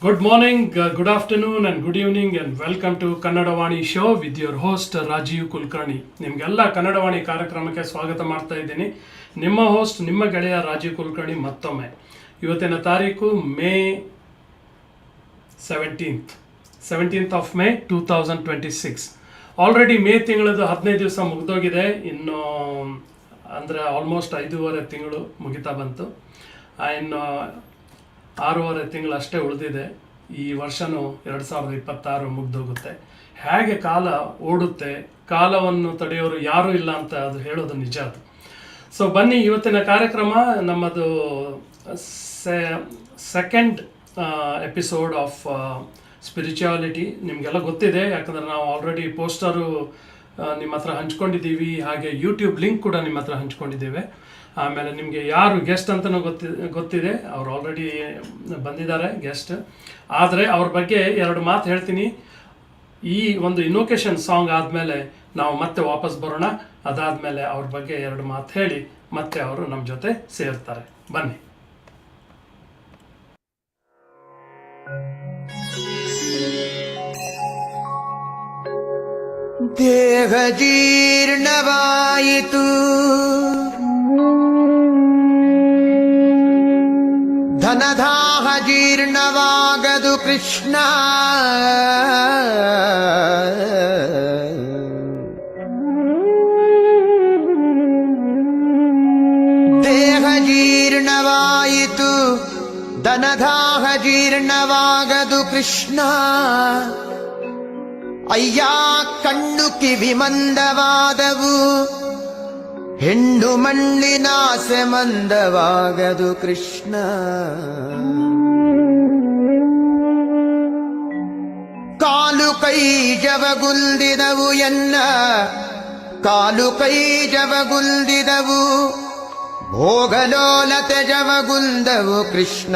Good morning, good afternoon and good evening and welcome to Kannadavani show with your host Rajiv Kulkarni. ನಿಮಗೆಲ್ಲ ಕನ್ನಡವಾಣಿ ಕಾರ್ಯಕ್ರಮಕ್ಕೆ ಸ್ವಾಗತ ಮಾಡ್ತಾ ಇದ್ದೀನಿ. ನಿಮ್ಮ ಹೋಸ್ಟ್ ನಿಮ್ಮ ಗೆಳೆಯ ರಾಜೀವ್ ಕುಲಕರ್ಣಿ ಮತ್ತೊಮ್ಮೆ. ಇವತ್ತಿನ ತಾರೀಕು May 17th of May 2026. Already May ತಿಂಗಳದು 15 ದಿವಸ ಮುಗಿದೋಗಿದೆ. ಇನ್ನು ಅಂದರೆ ಆಲ್ಮೋಸ್ಟ್ 5.5 ತಿಂಗಳು ಮುಗಿತಾ ಬಂತು. ಇನ್ನು 6.5 ತಿಂಗಳು ಅಷ್ಟೇ ಉಳಿದಿದೆ. ಈ ವರ್ಷನೂ 2026 ಮುಗ್ದೋಗುತ್ತೆ. ಹೇಗೆ ಕಾಲ ಓಡುತ್ತೆ, ಕಾಲವನ್ನು ತಡೆಯೋರು ಯಾರೂ ಇಲ್ಲ ಅಂತ ಅದು ಹೇಳೋದು ನಿಜ. ಅದು ಸೊ ಬನ್ನಿ, ಇವತ್ತಿನ ಕಾರ್ಯಕ್ರಮ ನಮ್ಮದು ಸೆಕೆಂಡ್ ಎಪಿಸೋಡ್ ಆಫ್ ಸ್ಪಿರಿಚುಯಾಲಿಟಿ. ನಿಮಗೆಲ್ಲ ಗೊತ್ತಿದೆ, ಯಾಕಂದರೆ ನಾವು ಆಲ್ರೆಡಿ ಪೋಸ್ಟರು ನಿಮ್ಮ ಹತ್ರ ಹಂಚ್ಕೊಂಡಿದ್ದೀವಿ, ಹಾಗೆ ಯೂಟ್ಯೂಬ್ ಲಿಂಕ್ ಕೂಡ ನಿಮ್ಮ ಹತ್ರ ಹಂಚ್ಕೊಂಡಿದ್ದೇವೆ. ಆಮೇಲೆ ನಿಮಗೆ ಯಾರು ಗೆಸ್ಟ್ ಅಂತಲೂ ಗೊತ್ತಿದೆ, ಅವ್ರು ಆಲ್ರೆಡಿ ಬಂದಿದ್ದಾರೆ ಗೆಸ್ಟ್. ಆದರೆ ಅವ್ರ ಬಗ್ಗೆ 2 ಮಾತು ಹೇಳ್ತೀನಿ. ಈ ಒಂದು ಇನ್ವೊಕೇಶನ್ ಸಾಂಗ್ ಆದಮೇಲೆ ನಾವು ಮತ್ತೆ ವಾಪಸ್ ಬರೋಣ. ಅದಾದಮೇಲೆ ಅವ್ರ ಬಗ್ಗೆ 2 ಮಾತು ಹೇಳಿ ಮತ್ತೆ ಅವರು ನಮ್ಮ ಜೊತೆ ಸೇರ್ತಾರೆ. ಬನ್ನಿ. ದೇಹ ಜೀರ್ಣವಾಯಿತು, ಧನದಾಹ ಜೀರ್ಣವಾಗದು ಕೃಷ್ಣ. ದೇಹ ಜೀರ್ಣವಾಯಿತು, ಧನದಾಹ ಜೀರ್ಣವಾಗದು ಕೃಷ್ಣ. ಅಯ್ಯ ಕಣ್ಣು ಕಿವಿ ಮಂದವಾದವು, ಹೆಣ್ಣು ಮಣ್ಣಿನಾಸೆ ಮಂದವಾಗದು ಕೃಷ್ಣ. ಕಾಲು ಕೈ ಜವಗುಲ್ದಿದವು ಎನ್ನ, ಕಾಲು ಕೈ ಜವಗುಲ್ದಿದವು, ಭೋಗಲೋಲತೆ ಜವಗುಲ್ದವು ಕೃಷ್ಣ.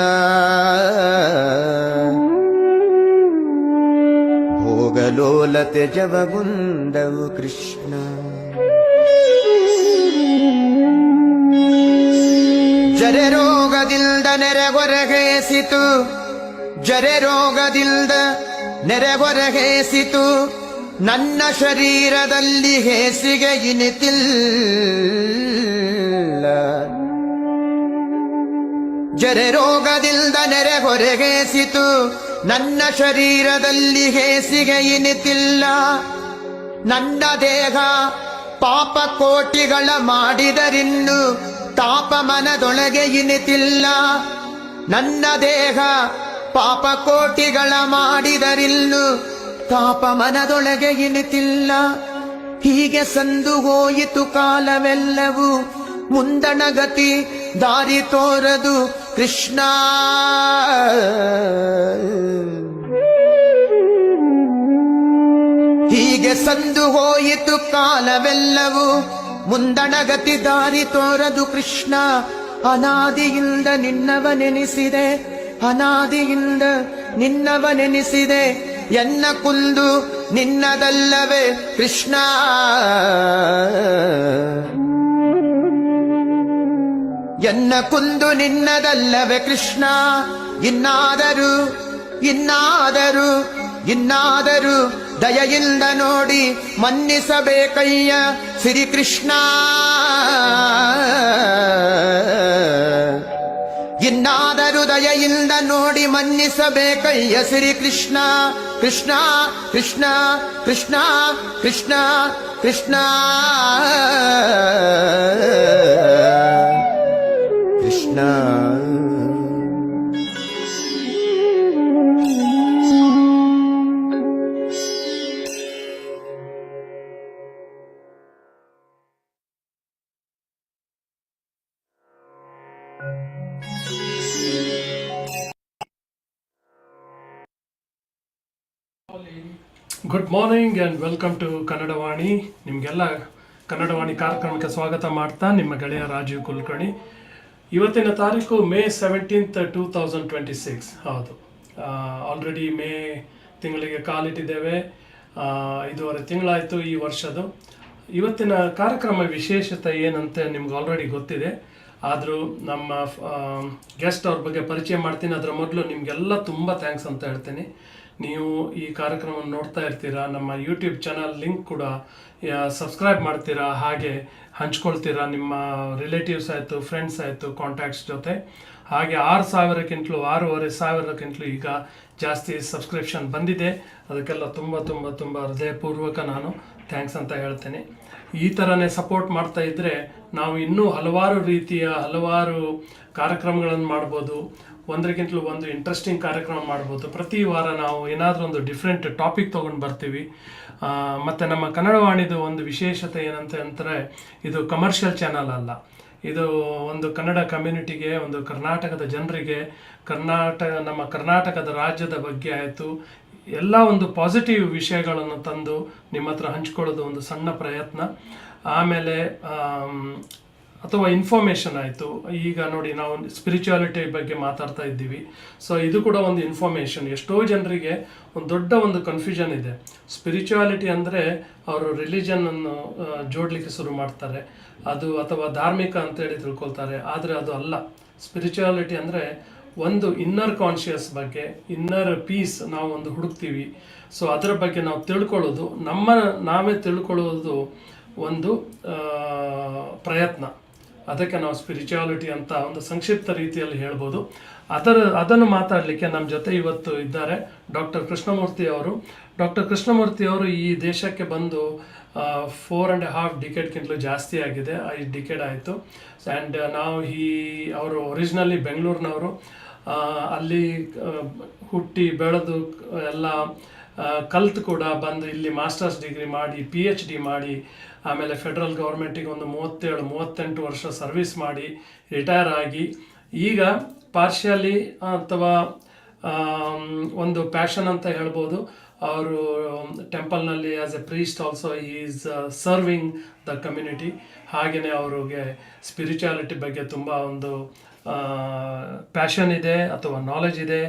ಭೋಗಲೋಲತೆ ಜವಗುಂದವು ಕೃಷ್ಣ. ಜರೆ ರೋಗದಿಂದ ನೆರೆಗೊರಗೇಸಿತು, ಜರೆ ರೋಗದಿಂದ ನೆರೆಗೊರಗೇಸಿತು, ನನ್ನ ಶರೀರದಲ್ಲಿ ಹೇಸಿಗೆ ಇನಿತಿಲ್ಲ. ಜರೆ ರೋಗದಿಂದ ನೆರೆಗೊರಗೇಸಿತು, ನನ್ನ ಶರೀರದಲ್ಲಿ ಹೇಸಿಗೆ ಇನಿತಿಲ್ಲ. ನನ್ನ ದೇಹ ಪಾಪ ಕೋಟಿಗಳ ಮಾಡಿದರಿನ್ನು ತಾಪ ಮನದೊಳಗೆ ಇನಿತಿಲ್ಲ. ನನ್ನ ದೇಹ ಪಾಪ ಕೋಟಿಗಳ ಮಾಡಿದರಿನ್ನು ತಾಪ ಮನದೊಳಗೆ ಇನಿತಿಲ್ಲ. ಹೀಗೆ ಸಂದು ಹೋಯಿತು ಕಾಲವೆಲ್ಲವೂ, ಮುಂದಣಗತಿ ದಾರಿ ತೋರದು ಕೃಷ್ಣ. ಹೀಗೆ ಸಂದು ಹೋಯಿತು ಕಾಲವೆಲ್ಲವೂ, ಮುಂದಣಗತಿ ದಾರಿ ತೋರದು ಕೃಷ್ಣ. ಅನಾದಿಯಿಂದ ನಿನ್ನವನೆನಿಸಿದೆ, ಅನಾದಿಯಿಂದ ನಿನ್ನವನೆನಿಸಿದೆ, ಎನ್ನ ಕುಂದು ನಿನ್ನದಲ್ಲವೇ ಕೃಷ್ಣ. ಎನ್ನ ಕುಂದು ನಿನ್ನದಲ್ಲವೇ ಕೃಷ್ಣ. ಇನ್ನಾದರೂ ಇನ್ನಾದರೂ ಇನ್ನಾದರೂ ದಯೆಯಿಂದ ನೋಡಿ ಮನ್ನಿಸಬೇಕಯ್ಯ ಶ್ರೀಕೃಷ್ಣ. ಇನ್ನಾದರೂ ದಯೆಯಿಂದ ನೋಡಿ ಮನ್ನಿಸಬೇಕಯ್ಯ Shrikrishna. Krishna Krishna Krishna Krishna Krishna Krishna. Good morning and welcome to Kannadavani. ನಿಮಗೆಲ್ಲ ಕನ್ನಡವಾಣಿ ಕಾರ್ಯಕ್ರಮಕ್ಕೆ ಸ್ವಾಗತ ಮಾಡ್ತಾ ನಿಮ್ಮ ಗೆಳೆಯ ರಾಜೀವ್ ಕುಲಕರ್ಣಿ. ಇವತ್ತಿನ ತಾರೀಕು ಮೇ 17th 2026. ಹೌದು, ಆಲ್ರೆಡಿ ಮೇ ತಿಂಗಳಿಗೆ ಕಾಲಿಟ್ಟಿದ್ದೇವೆ. 5.5 ತಿಂಗಳಾಯಿತು ಈ ವರ್ಷದ್ದು. ಇವತ್ತಿನ ಕಾರ್ಯಕ್ರಮ ವಿಶೇಷತೆ ಏನಂತ ನಿಮ್ಗೆ ಆಲ್ರೆಡಿ ಗೊತ್ತಿದೆ. ಆದರೂ ನಮ್ಮ ಗೆಸ್ಟ್ ಅವ್ರ ಬಗ್ಗೆ ಪರಿಚಯ ಮಾಡ್ತೀನಿ. ಅದರ ಮೊದಲು ನಿಮಗೆಲ್ಲ ತುಂಬ ಥ್ಯಾಂಕ್ಸ್ ಅಂತ ಹೇಳ್ತೀನಿ. ನೀವು ಈ ಕಾರ್ಯಕ್ರಮವನ್ನು ನೋಡ್ತಾ ಇರ್ತೀರಾ, ನಮ್ಮ ಯೂಟ್ಯೂಬ್ ಚಾನಲ್ ಲಿಂಕ್ ಕೂಡ ಸಬ್ಸ್ಕ್ರೈಬ್ ಮಾಡ್ತೀರಾ, ಹಾಗೆ ಹಂಚ್ಕೊಳ್ತೀರಾ ನಿಮ್ಮ ರಿಲೇಟಿವ್ಸ್ ಆಯಿತು, ಫ್ರೆಂಡ್ಸ್ ಆಯಿತು, ಕಾಂಟ್ಯಾಕ್ಟ್ಸ್ ಜೊತೆ. ಹಾಗೆ 6,000ಕ್ಕಿಂತಲೂ 6,500ಕ್ಕಿಂತಲೂ ಈಗ ಜಾಸ್ತಿ ಸಬ್ಸ್ಕ್ರಿಪ್ಷನ್ ಬಂದಿದೆ. ಅದಕ್ಕೆಲ್ಲ ತುಂಬ ತುಂಬ ತುಂಬ ಹೃದಯಪೂರ್ವಕ ನಾನು ಥ್ಯಾಂಕ್ಸ್ ಅಂತ ಹೇಳ್ತೇನೆ. ಈ ಥರನೇ ಸಪೋರ್ಟ್ ಮಾಡ್ತಾ ಇದ್ದರೆ ನಾವು ಇನ್ನೂ ಹಲವಾರು ರೀತಿಯ ಹಲವಾರು ಕಾರ್ಯಕ್ರಮಗಳನ್ನು ಮಾಡ್ಬೋದು. ಒಂದಕ್ಕಿಂತಲೂ ಒಂದು ಇಂಟ್ರೆಸ್ಟಿಂಗ್ ಕಾರ್ಯಕ್ರಮ ಮಾಡ್ಬೋದು. ಪ್ರತಿ ವಾರ ನಾವು ಏನಾದರೂ ಒಂದು ಡಿಫ್ರೆಂಟ್ ಟಾಪಿಕ್ ತೊಗೊಂಡು ಬರ್ತೀವಿ. ಮತ್ತು ನಮ್ಮ ಕನ್ನಡವಾಣಿದು ಒಂದು ವಿಶೇಷತೆ ಏನಂತ ಅಂದರೆ, ಇದು ಕಮರ್ಷಿಯಲ್ ಚಾನಲ್ ಅಲ್ಲ. ಇದು ಒಂದು ಕನ್ನಡ ಕಮ್ಯುನಿಟಿಗೆ, ಒಂದು ಕರ್ನಾಟಕದ ಜನರಿಗೆ, ನಮ್ಮ ಕರ್ನಾಟಕದ ರಾಜ್ಯದ ಬಗ್ಗೆ ಆಯಿತು, ಎಲ್ಲ ಒಂದು ಪಾಸಿಟಿವ್ ವಿಷಯಗಳನ್ನು ತಂದು ನಿಮ್ಮ ಹತ್ರ ಹಂಚ್ಕೊಳ್ಳೋದು ಒಂದು ಸಣ್ಣ ಪ್ರಯತ್ನ. ಆಮೇಲೆ ಅಥವಾ ಇನ್ಫಾರ್ಮೇಷನ್ ಆಯಿತು. ಈಗ ನೋಡಿ, ನಾವು ಸ್ಪಿರಿಚುಯಾಲಿಟಿ ಬಗ್ಗೆ ಮಾತಾಡ್ತಾ ಇದ್ದೀವಿ. ಸೊ ಇದು ಕೂಡ ಒಂದು ಇನ್ಫಾರ್ಮೇಷನ್. ಎಷ್ಟೋ ಜನರಿಗೆ ಒಂದು ದೊಡ್ಡ ಒಂದು ಕನ್ಫ್ಯೂಷನ್ ಇದೆ. ಸ್ಪಿರಿಚುಯಾಲಿಟಿ ಅಂದರೆ ಅವರು ರಿಲಿಜನನ್ನು ಜೋಡಲಿಕ್ಕೆ ಶುರು ಮಾಡ್ತಾರೆ, ಅದು ಅಥವಾ ಧಾರ್ಮಿಕ ಅಂತೇಳಿ ತಿಳ್ಕೊಳ್ತಾರೆ. ಆದರೆ ಅದು ಅಲ್ಲ. ಸ್ಪಿರಿಚುಯಾಲಿಟಿ ಅಂದರೆ ಒಂದು ಇನ್ನರ್ ಕಾನ್ಷಿಯಸ್ ಬಗ್ಗೆ, ಇನ್ನರ್ ಪೀಸ್ ನಾವು ಒಂದು ಹುಡುಕ್ತೀವಿ. ಸೊ ಅದರ ಬಗ್ಗೆ ನಾವು ತಿಳ್ಕೊಳ್ಳೋದು, ನಾವೇ ತಿಳ್ಕೊಳ್ಳೋದು ಒಂದು ಪ್ರಯತ್ನ. ಅದಕ್ಕೆ ನಾವು ಸ್ಪಿರಿಚುಯಾಲಿಟಿ ಅಂತ ಒಂದು ಸಂಕ್ಷಿಪ್ತ ರೀತಿಯಲ್ಲಿ ಹೇಳ್ಬೋದು. ಅದನ್ನು ಮಾತಾಡಲಿಕ್ಕೆ ನಮ್ಮ ಜೊತೆ ಇವತ್ತು ಇದ್ದಾರೆ ಡಾಕ್ಟರ್ ಕೃಷ್ಣಮೂರ್ತಿ ಅವರು. ಡಾಕ್ಟರ್ ಕೃಷ್ಣಮೂರ್ತಿ ಅವರು ಈ ದೇಶಕ್ಕೆ ಬಂದು 4.5 ಡಿಕೆಡ್ಗಿಂತಲೂ ಜಾಸ್ತಿ ಆಗಿದೆ, 5 ಡಿಕೆಡ್ ಆಯಿತು. ಆ್ಯಂಡ್ ಅವರು ಒರಿಜಿನಲಿ ಬೆಂಗಳೂರಿನವರು. ಅಲ್ಲಿ ಹುಟ್ಟಿ ಬೆಳೆದು ಎಲ್ಲ ಕಲ್ತು ಕೂಡ ಬಂದು ಇಲ್ಲಿ ಮಾಸ್ಟರ್ಸ್ ಡಿಗ್ರಿ ಮಾಡಿ, PhD ಮಾಡಿ, ಆಮೇಲೆ ಫೆಡ್ರಲ್ ಗೌರ್ಮೆಂಟಿಗೆ ಒಂದು 37-38 ವರ್ಷ ಸರ್ವಿಸ್ ಮಾಡಿ ರಿಟೈರ್ ಆಗಿ, ಈಗ ಪಾರ್ಷಿಯಲಿ ಅಥವಾ ಒಂದು ಪ್ಯಾಷನ್ ಅಂತ ಹೇಳ್ಬೋದು, ಅವರು ಟೆಂಪಲ್ನಲ್ಲಿ as a priest also is serving the community. ಹಾಗೆಯೇ ಅವ್ರಿಗೆ ಸ್ಪಿರಿಚುಯಾಲಿಟಿ ಬಗ್ಗೆ ತುಂಬ ಒಂದು ಪ್ಯಾಷನ್ ಇದೆ ಅಥವಾ ನಾಲೆಜ್ ಇದೆ.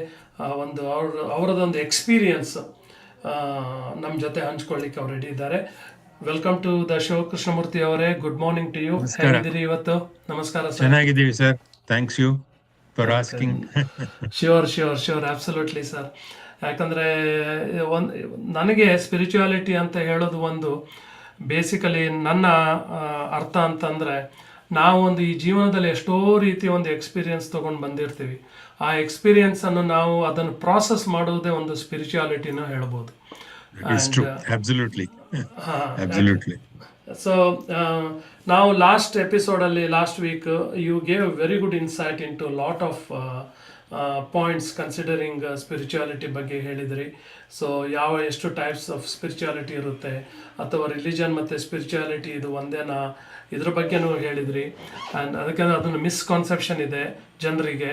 ಒಂದು ಅವರದೊಂದು ಎಕ್ಸ್ಪೀರಿಯನ್ಸ್ ನಮ್ಮ ಜೊತೆ ಹಂಚ್ಕೊಳ್ಳಿಕ್ಕೆ ಅವ್ರು ರೆಡಿ ಇದ್ದಾರೆ. Welcome to the show Krishnamurthy ಅವರೇ. Good morning to you. ಹೇಗಿದ್ದೀರಿ ಇವತ್ತು? ನಮಸ್ಕಾರ ಸರ್. ಚೆನ್ನಾಗಿದ್ದೀವಿ sir. Thanks you for asking. Sure absolutely sir. ಯಾಕಂದರೆ ನನಗೆ ಸ್ಪಿರಿಚುಯಾಲಿಟಿ ಅಂತ ಹೇಳೋದು ಒಂದು ಬೇಸಿಕಲಿ ನನ್ನ ಅರ್ಥ ಅಂತಂದರೆ, ನಾವು ಒಂದು ಈ ಜೀವನದಲ್ಲಿ ಎಷ್ಟೋ ರೀತಿಯ ಒಂದು ಎಕ್ಸ್ಪೀರಿಯನ್ಸ್ ತೊಗೊಂಡು ಬಂದಿರ್ತೀವಿ. ಆ ಎಕ್ಸ್ಪೀರಿಯನ್ಸನ್ನು ನಾವು ಅದನ್ನು ಪ್ರಾಸೆಸ್ ಮಾಡೋದೇ ಒಂದು ಸ್ಪಿರಿಚುಯಾಲಿಟಿನ ಹೇಳ್ಬೋದು. ಸೊ ನಾವು last week you gave very good insight into lot of points considering spirituality ಬಗ್ಗೆ ಹೇಳಿದ್ರಿ. ಸೊ ಎಷ್ಟು ಟೈಪ್ಸ್ ಆಫ್ ಸ್ಪಿರಿಚುಯಾಲಿಟಿ ಇರುತ್ತೆ, ಅಥವಾ ರಿಲಿಜನ್ ಮತ್ತು ಸ್ಪಿರಿಚುಯಾಲಿಟಿ ಇದು ಒಂದೇನಾ, ಇದ್ರ ಬಗ್ಗೆನೂ ಹೇಳಿದ್ರಿ. ಆ್ಯಂಡ್ ಅದಕ್ಕೆ ಅದನ್ನು ಮಿಸ್ಕಾನ್ಸೆಪ್ಷನ್ ಇದೆ ಜನರಿಗೆ.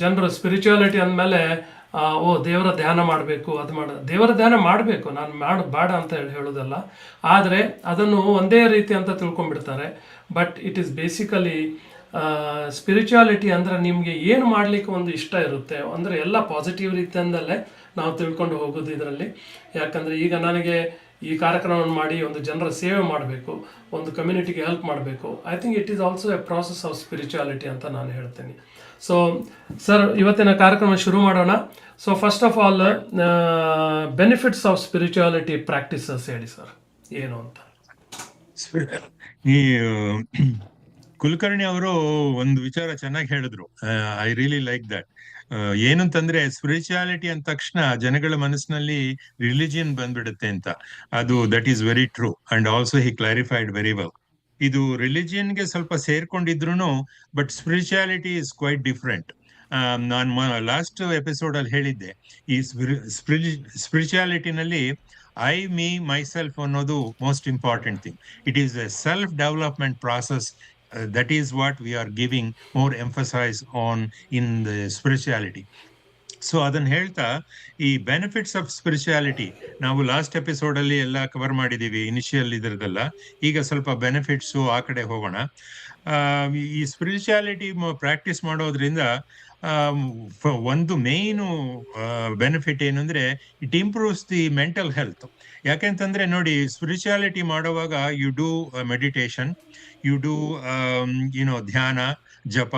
ಜನರು ಸ್ಪಿರಿಚುಯಾಲಿಟಿ ಅಂದಮೇಲೆ ದೇವರ ಧ್ಯಾನ ಮಾಡಬೇಕು, ದೇವರ ಧ್ಯಾನ ಮಾಡಬೇಕು, ನಾನು ಬೇಡ ಅಂತ ಹೇಳೋದಲ್ಲ. ಆದರೆ ಅದನ್ನು ಒಂದೇ ರೀತಿ ಅಂತ ತಿಳ್ಕೊಂಡ್ಬಿಡ್ತಾರೆ. But it is basically spirituality ಅಂದರೆ ನಿಮಗೆ ಏನು ಮಾಡಲಿಕ್ಕೆ ಒಂದು ಇಷ್ಟ ಇರುತ್ತೆ, ಅಂದರೆ ಎಲ್ಲ ಪಾಸಿಟಿವ್ ರೀತಿಯಿಂದಲೇ ನಾವು ತಿಳ್ಕೊಂಡು ಹೋಗೋದು ಇದರಲ್ಲಿ. ಯಾಕಂದರೆ ಈಗ ನನಗೆ ಈ ಕಾರ್ಯಕ್ರಮವನ್ನು ಮಾಡಿ ಒಂದು ಜನರ ಸೇವೆ ಮಾಡಬೇಕು, ಒಂದು ಕಮ್ಯುನಿಟಿಗೆ ಹೆಲ್ಪ್ ಮಾಡಬೇಕು. I think it is also A process of spirituality ಅಂತ ನಾನು ಹೇಳ್ತೀನಿ. ಸೊ ಸರ್, ಇವತ್ತಿನ ಕಾರ್ಯಕ್ರಮ ಶುರು ಮಾಡೋಣ. So first of all, benefits of spirituality practices ಹೇಳಿ ಸರ್, ಏನು ಅಂತ. ಈ ಕುಲಕರ್ಣಿ ಅವರು ಒಂದು ವಿಚಾರ ಚೆನ್ನಾಗಿ ಹೇಳಿದ್ರು. I really like that. ಏನಂತಂದ್ರೆ, ಸ್ಪಿರಿಚುಯಾಲಿಟಿ ಅಂದ ತಕ್ಷಣ ಜನಗಳ ಮನಸ್ಸಿನಲ್ಲಿ ರಿಲಿಜಿಯನ್ ಬಂದ್ಬಿಡುತ್ತೆ ಅಂತ. ಅದು that is very true. And also he clarified very well. ಇದು ರಿಲಿಜಿಯನ್ಗೆ ಸ್ವಲ್ಪ ಸೇರ್ಕೊಂಡಿದ್ರು, but spirituality is quite different. ನಾನು ಲಾಸ್ಟ್ ಎಪಿಸೋಡ್ ಅಲ್ಲಿ ಹೇಳಿದ್ದೆ, ಈ ಸ್ಪಿರಿಚುಯಾಲಿಟಿನಲ್ಲಿ ಮೀ ಮೈಸೆಲ್ಫ್ ಅನ್ನೋದು most important thing. It is a self development process. That is what we are giving more emphasis on in the spirituality. So ಅದನ್ನ ಹೇಳ್ತಾ, ಈ benefits of spirituality ನಾವು ಲಾಸ್ಟ್ ಎಪಿಸೋಡ್ ಅಲ್ಲಿ ಎಲ್ಲ ಕವರ್ ಮಾಡಿದೀವಿ, ಇನಿಷಿಯಲ್ ಇದ್ರದ್ದೆಲ್ಲ. ಈಗ ಸ್ವಲ್ಪ ಬೆನಿಫಿಟ್ಸ್ ಆ ಕಡೆ ಹೋಗೋಣ. ಆ, ಈ ಸ್ಪಿರಿಚುಯಾಲಿಟಿ ಪ್ರಾಕ್ಟೀಸ್ ಮಾಡೋದ್ರಿಂದ ಒಂದು ಮೇಯ್ನು ಬೆನಿಫಿಟ್ ಏನಂದ್ರೆ, it improves the mental health. ಯಾಕೆಂತಂದ್ರೆ ನೋಡಿ, ಸ್ಪಿರಿಚುಯಾಲಿಟಿ ಮಾಡುವಾಗ you do meditation, you do dhyana, japa,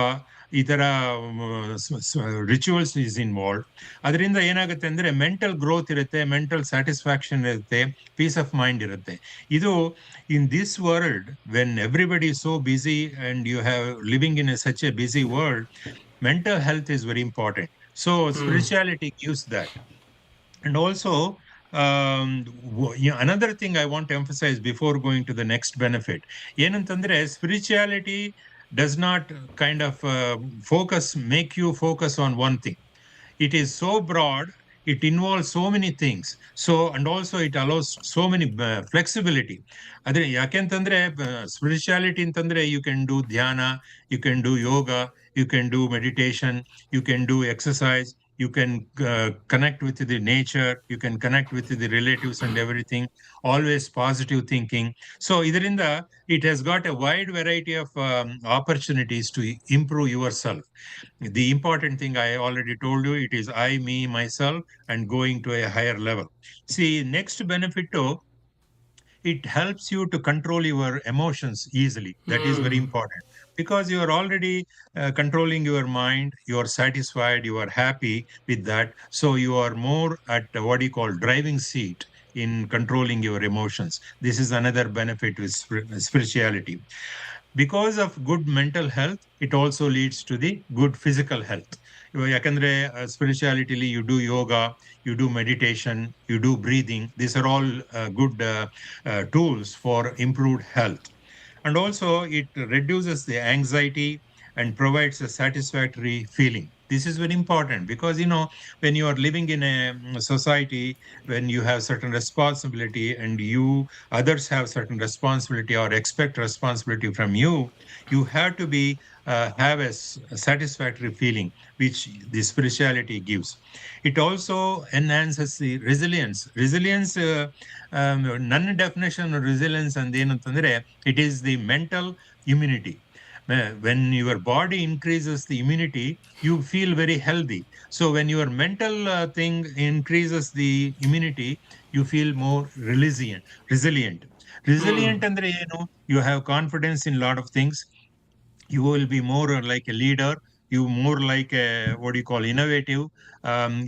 ಈ ತರ ರಿಚುವಲ್ಸ್ ಈಸ್ ಇನ್ವಾಲ್ವ್. ಅದರಿಂದ ಏನಾಗುತ್ತೆ ಅಂದ್ರೆ ಮೆಂಟಲ್ ಗ್ರೋತ್ ಇರುತ್ತೆ, ಮೆಂಟಲ್ ಸ್ಯಾಟಿಸ್ಫ್ಯಾಕ್ಷನ್ ಇರುತ್ತೆ, ಪೀಸ್ ಆಫ್ ಮೈಂಡ್ ಇರುತ್ತೆ. ಇದು in this world when everybody so busy and you have living in such a busy world, mental health is very important. So spirituality gives that. And also, another thing I want to emphasize before going to the next benefit, ಏನಂತಂದ್ರೆ spirituality does not kind of make you focus on one thing. It is so broad, it involves so many things. So, and also it allows so many flexibility. Adre yakentandre spirituality ಅಂತಂದ್ರೆ you can do dhyana, you can do yoga, you can do meditation, you can do exercise, you can connect with the nature, you can connect with the relatives and everything, always positive thinking. So idrinda it has got a wide variety of opportunities to improve yourself. The important thing I already told you, it is I, me, myself, and going to a higher level. See, next benefit too, it helps you to control your emotions easily. That is very important, because you are already controlling your mind, you are satisfied, you are happy with that. So you are more at what you call driving seat in controlling your emotions. This is another benefit with spirituality. Because of good mental health, it also leads to the good physical health. ಯಾಕಂದ್ರೆ ಸ್ಪಿರಿಚುಯಾಲಿಟಿಲಿ you do yoga, you do meditation, you do breathing. These are all good tools for improved health. And also it reduces the anxiety and provides a satisfactory feeling. This is very important because, when you are living in a society, when you have certain responsibility and others have certain responsibility or expect responsibility from you, you have to be have a satisfactory feeling, which the spirituality gives. It also enhances the resilience. Resilience, ನನ್ನ definition of resilience and ಏನಂತಂದ್ರೆ, it is the mental immunity. When your body increases the immunity, you feel very healthy. So when your mental thing increases the immunity, you feel more resilient. Resilient andre ಏನು? You have confidence in a lot of things. You will be more like a leader, you more like a what do you call innovative,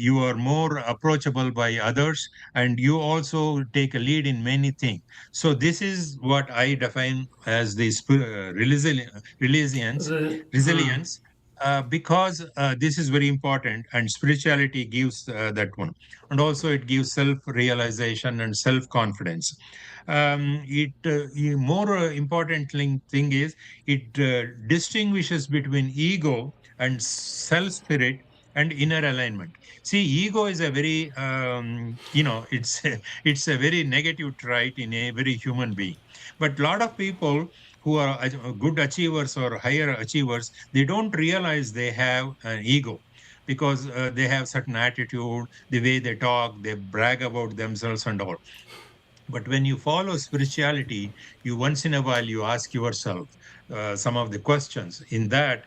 you are more approachable by others, and you also take a lead in many things. So this is what I define as the resilience, because this is very important, and spirituality gives that one. And also it gives self realization and self confidence. More important thing is, it distinguishes between ego and self spirit and inner alignment. See, ego is a very it's a very negative trait in a very human being. But a lot of people who are good achievers or higher achievers, they don't realize they have an ego, because they have certain attitude, the way they talk, they brag about themselves and all. But when you follow spirituality, you once in a while you ask yourself some of the questions. In that,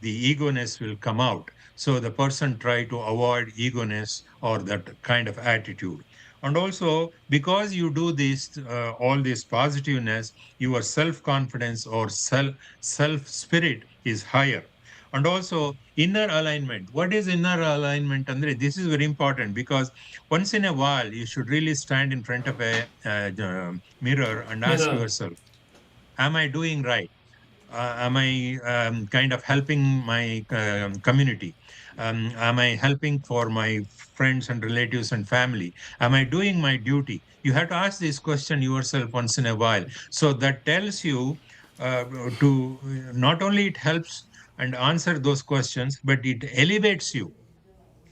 the egoness will come out. So the person try to avoid egoness or that kind of attitude. And also, because you do this, all this positiveness, your self-confidence or self-spirit is higher. And also inner alignment. What is inner alignment, Andre? This is very important, because once in a while you should really stand in front of a mirror and ask yourself, am I doing right? Am I kind of helping my community? Am I helping for my friends and relatives and family? Am I doing my duty? You have to ask this question yourself once in a while. So that tells you to not only it helps and answer those questions, but it elevates you.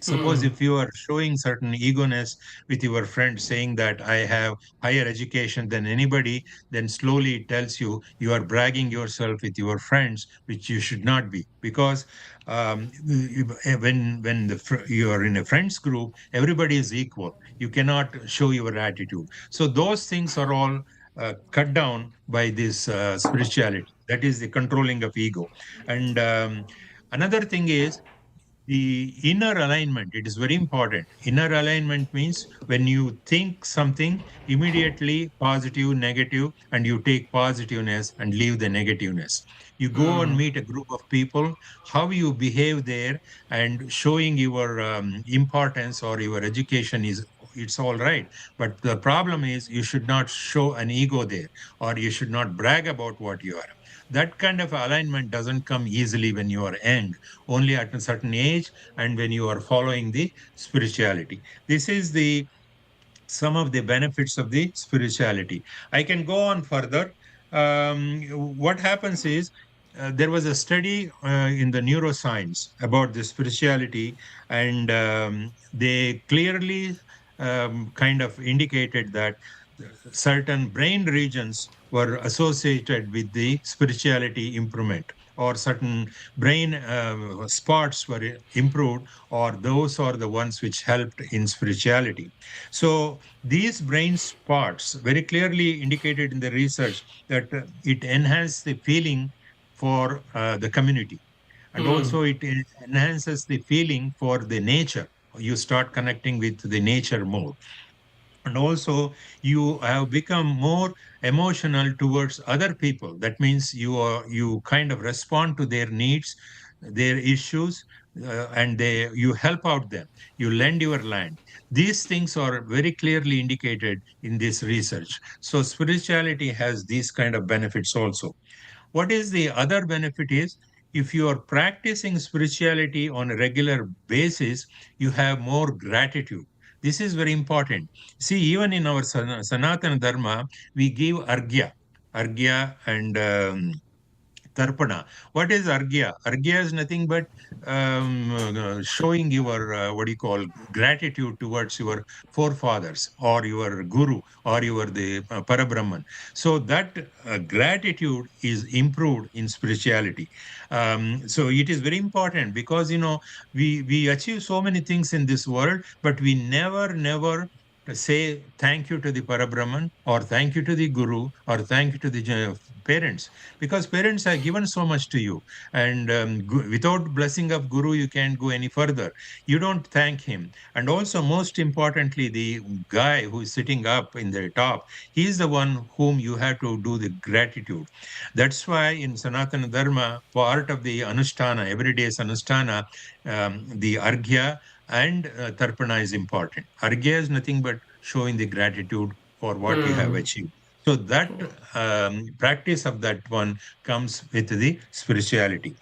Suppose if you are showing certain egoness with your friend, saying that I have higher education than anybody, then slowly it tells you you are bragging yourself with your friends, which you should not be. Because you are in a friends group, everybody is equal. You cannot show your attitude. So those things are all cut down by this spirituality. That is the controlling of ego. And another thing is the inner alignment. It is very important. Inner alignment means when you think something, immediately positive, negative, and you take positiveness and leave the negativeness. You go and meet a group of people, how you behave there, and showing your importance or your education is, it's all right. But the problem is you should not show an ego there, or you should not brag about what you are. That kind of alignment doesn't come easily when you are young, only at a certain age, and when you are following the spirituality. This is the some of the benefits of the spirituality. I can go on further. What happens is, there was a study in the neuroscience about the spirituality, and they clearly kind of indicated that certain brain regions were associated with the spirituality improvement, or certain brain spots were improved, or those are the ones which helped in spirituality. So these brain spots very clearly indicated in the research that it enhances the feeling for the community, and also it enhances the feeling for the nature. You start connecting with the nature more, and also you have become more emotional towards other people. That means you kind of respond to their needs, their issues, and you help out them, you lend your land. These things are very clearly indicated in this research. So spirituality has these kind of benefits also. What is the other benefit is, if you are practicing spirituality on a regular basis, you have more gratitude. This is very important. See, even in our Sanatana Dharma, we give argya and Tarpana. What is Argya? Argya is nothing but showing your, what do you call, gratitude towards your forefathers, or your Guru, or your the Parabrahman. So that gratitude is improved in spirituality. So it is very important, because, we achieve so many things in this world, but we never say thank you to the Parabrahman, or thank you to the Guru, or thank you to the parents, because parents have given so much to you, and without blessing of Guru you can't go any further. You don't thank him. And also, most importantly, the guy who is sitting up in the top, he is the one whom you have to do the gratitude. That's why in Sanatana Dharma, part of the anushtana, everyday's anushtana, the arghya and tarpana is important. Arghya is nothing but showing the gratitude for what you have achieved. So that practice of that one comes with the spirituality.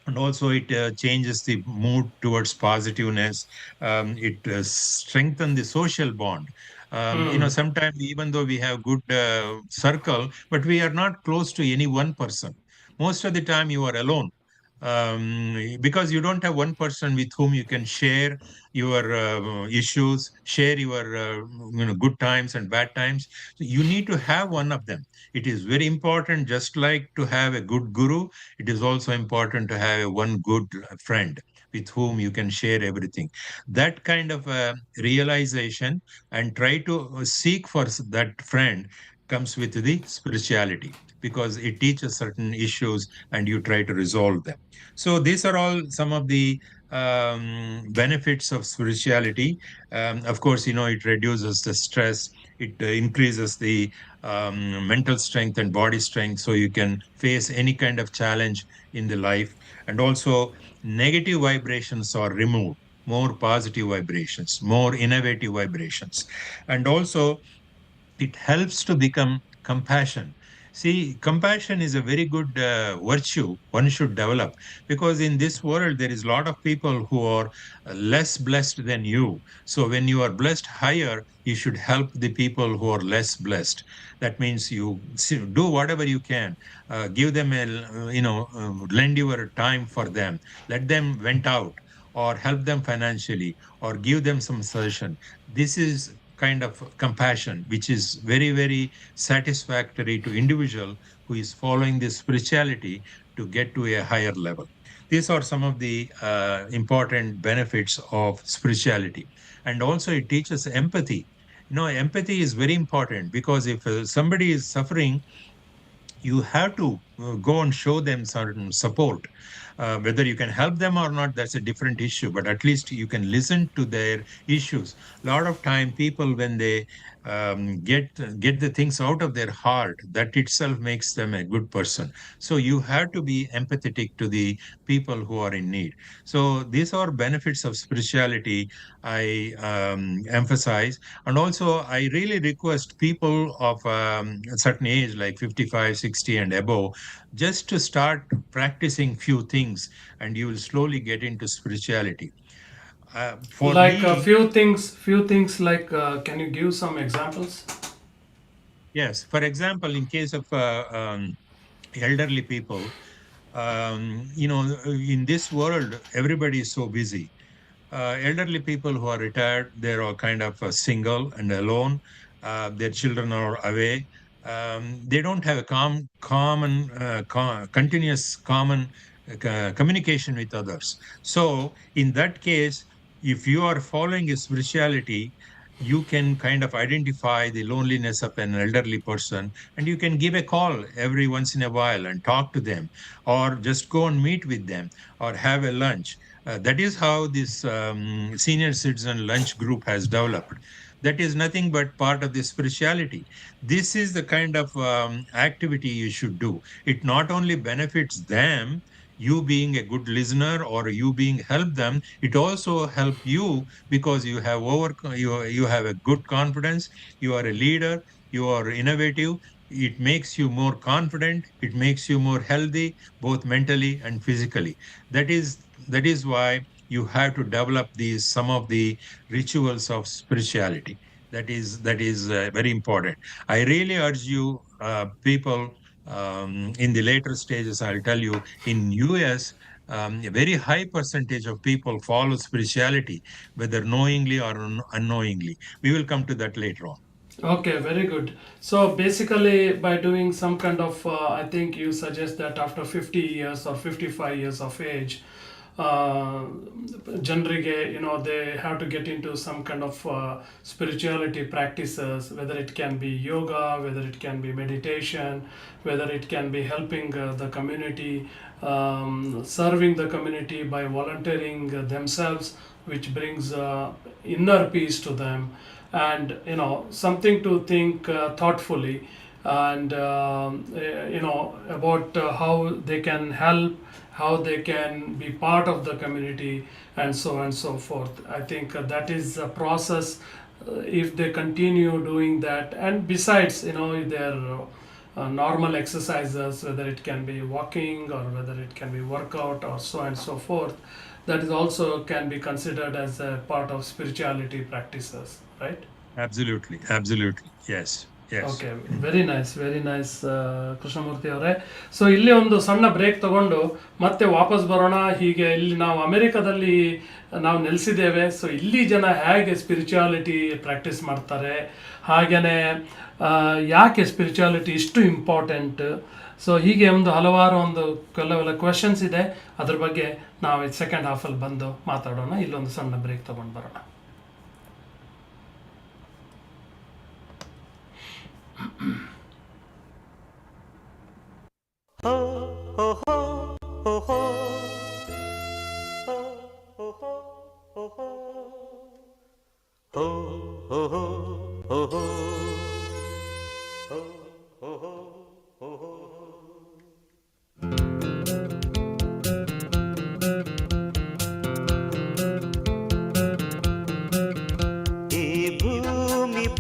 And also it changes the mood towards positiveness. It strengthens the social bond. Sometimes, even though we have good circle, but we are not close to any one person. Most of the time you are alone, because you don't have one person with whom you can share your issues, share your good times and bad times. So you need to have one of them. It is very important. Just like to have a good guru, it is also important to have one good friend with whom you can share everything. That kind of realization, and try to seek for that friend, comes with the spirituality, because it teaches certain issues and you try to resolve them. So these are all some of the benefits of spirituality. Of course, it reduces the stress, it increases the mental strength and body strength, so you can face any kind of challenge in the life. And also, negative vibrations are removed, more positive vibrations, more innovative vibrations. And also, it helps to become compassion. See, compassion is a very good virtue one should develop, because in this world there is a lot of people who are less blessed than you. So when you are blessed higher, you should help the people who are less blessed. That means you do whatever you can, give them lend your time for them, let them vent out, or help them financially or give them some suggestion. This is kind of compassion which is very, very satisfactory to individual who is following this spirituality to get to a higher level. These are some of the important benefits of spirituality. And also it teaches empathy. Empathy is very important, because if somebody is suffering, you have to go and show them certain support. Whether you can help them or not, that's a different issue, but at least you can listen to their issues. A lot of time people, when they get the things out of their heart, that itself makes them a good person. So you have to be empathetic to the people who are in need. So these are benefits of spirituality I emphasize. And also I really request people of a certain age, like 55, 60 and above, just to start practicing few things, and you will slowly get into spirituality. For Like a me, few things like, can you give some examples? yes, for example, in case of elderly people, in this world, everybody is so busy. Elderly people who are retired, they're all kind of single and alone. Their children are away. They don't have a continuous common communication with others. So in that case, if you are following a spirituality, you can kind of identify the loneliness of an elderly person, and you can give a call every once in a while and talk to them, or just go and meet with them, or have a lunch. That is how this senior citizen lunch group has developed. That is nothing but part of the spirituality. This is the kind of activity you should do. It not only benefits them, you being a good listener or you being help them, it also help you, because you have a good confidence, you are a leader, you are innovative. It makes you more confident, it makes you more healthy, both mentally and physically. That is why you have to develop these some of the rituals of spirituality. That is very important. I really urge you, people, in the later stages, I'll tell you, in US, a very high percentage of people follow spirituality, whether knowingly or unknowingly. We will come to that later on. Okay, very good. So basically, by doing some kind of, I think you suggest that after 50 years or 55 years of age, uh, ಜನರಿಗೆ they have to get into some kind of spirituality practices, whether it can be yoga, whether it can be meditation, whether it can be helping the community, serving the community by volunteering themselves, which brings inner peace to them, and something to think thoughtfully, and about how they can help, how they can be part of the community, and so on and so forth. I think that is a process. If they continue doing that, and besides their normal exercises, whether it can be walking or whether it can be workout or so on and so forth, that is also can be considered as a part of spirituality practices, right? Absolutely, absolutely. Yes, yes. Okay, very nice Krishnamurthy ಅವರೇ. So ಇಲ್ಲಿ ಒಂದು ಸಣ್ಣ break ತಗೊಂಡು ಮತ್ತೆ ವಾಪಸ್ ಬರೋಣ. ಹೀಗೆ ಇಲ್ಲಿ ನಾವು ಅಮೆರಿಕದಲ್ಲಿ ನಾವು ನೆಲೆಸಿದ್ದೇವೆ. ಸೊ ಇಲ್ಲಿ ಜನ ಹೇಗೆ ಸ್ಪಿರಿಚುಯಾಲಿಟಿ ಪ್ರಾಕ್ಟೀಸ್ ಮಾಡ್ತಾರೆ, ಹಾಗೆಯೇ ಯಾಕೆ ಸ್ಪಿರಿಚುಯಾಲಿಟಿ ಇಷ್ಟು ಇಂಪಾರ್ಟೆಂಟ್, ಸೊ ಹೀಗೆ ಒಂದು ಹಲವಾರು ಕೆಲವೆಲ್ಲ ಕ್ವೆಶನ್ಸ್ ಇದೆ. ಅದ್ರ ಬಗ್ಗೆ ನಾವು ಸೆಕೆಂಡ್ ಹಾಫಲ್ಲಿ ಬಂದು ಮಾತಾಡೋಣ. ಇಲ್ಲೊಂದು ಸಣ್ಣ ಬ್ರೇಕ್ ತಗೊಂಡು ಬರೋಣ.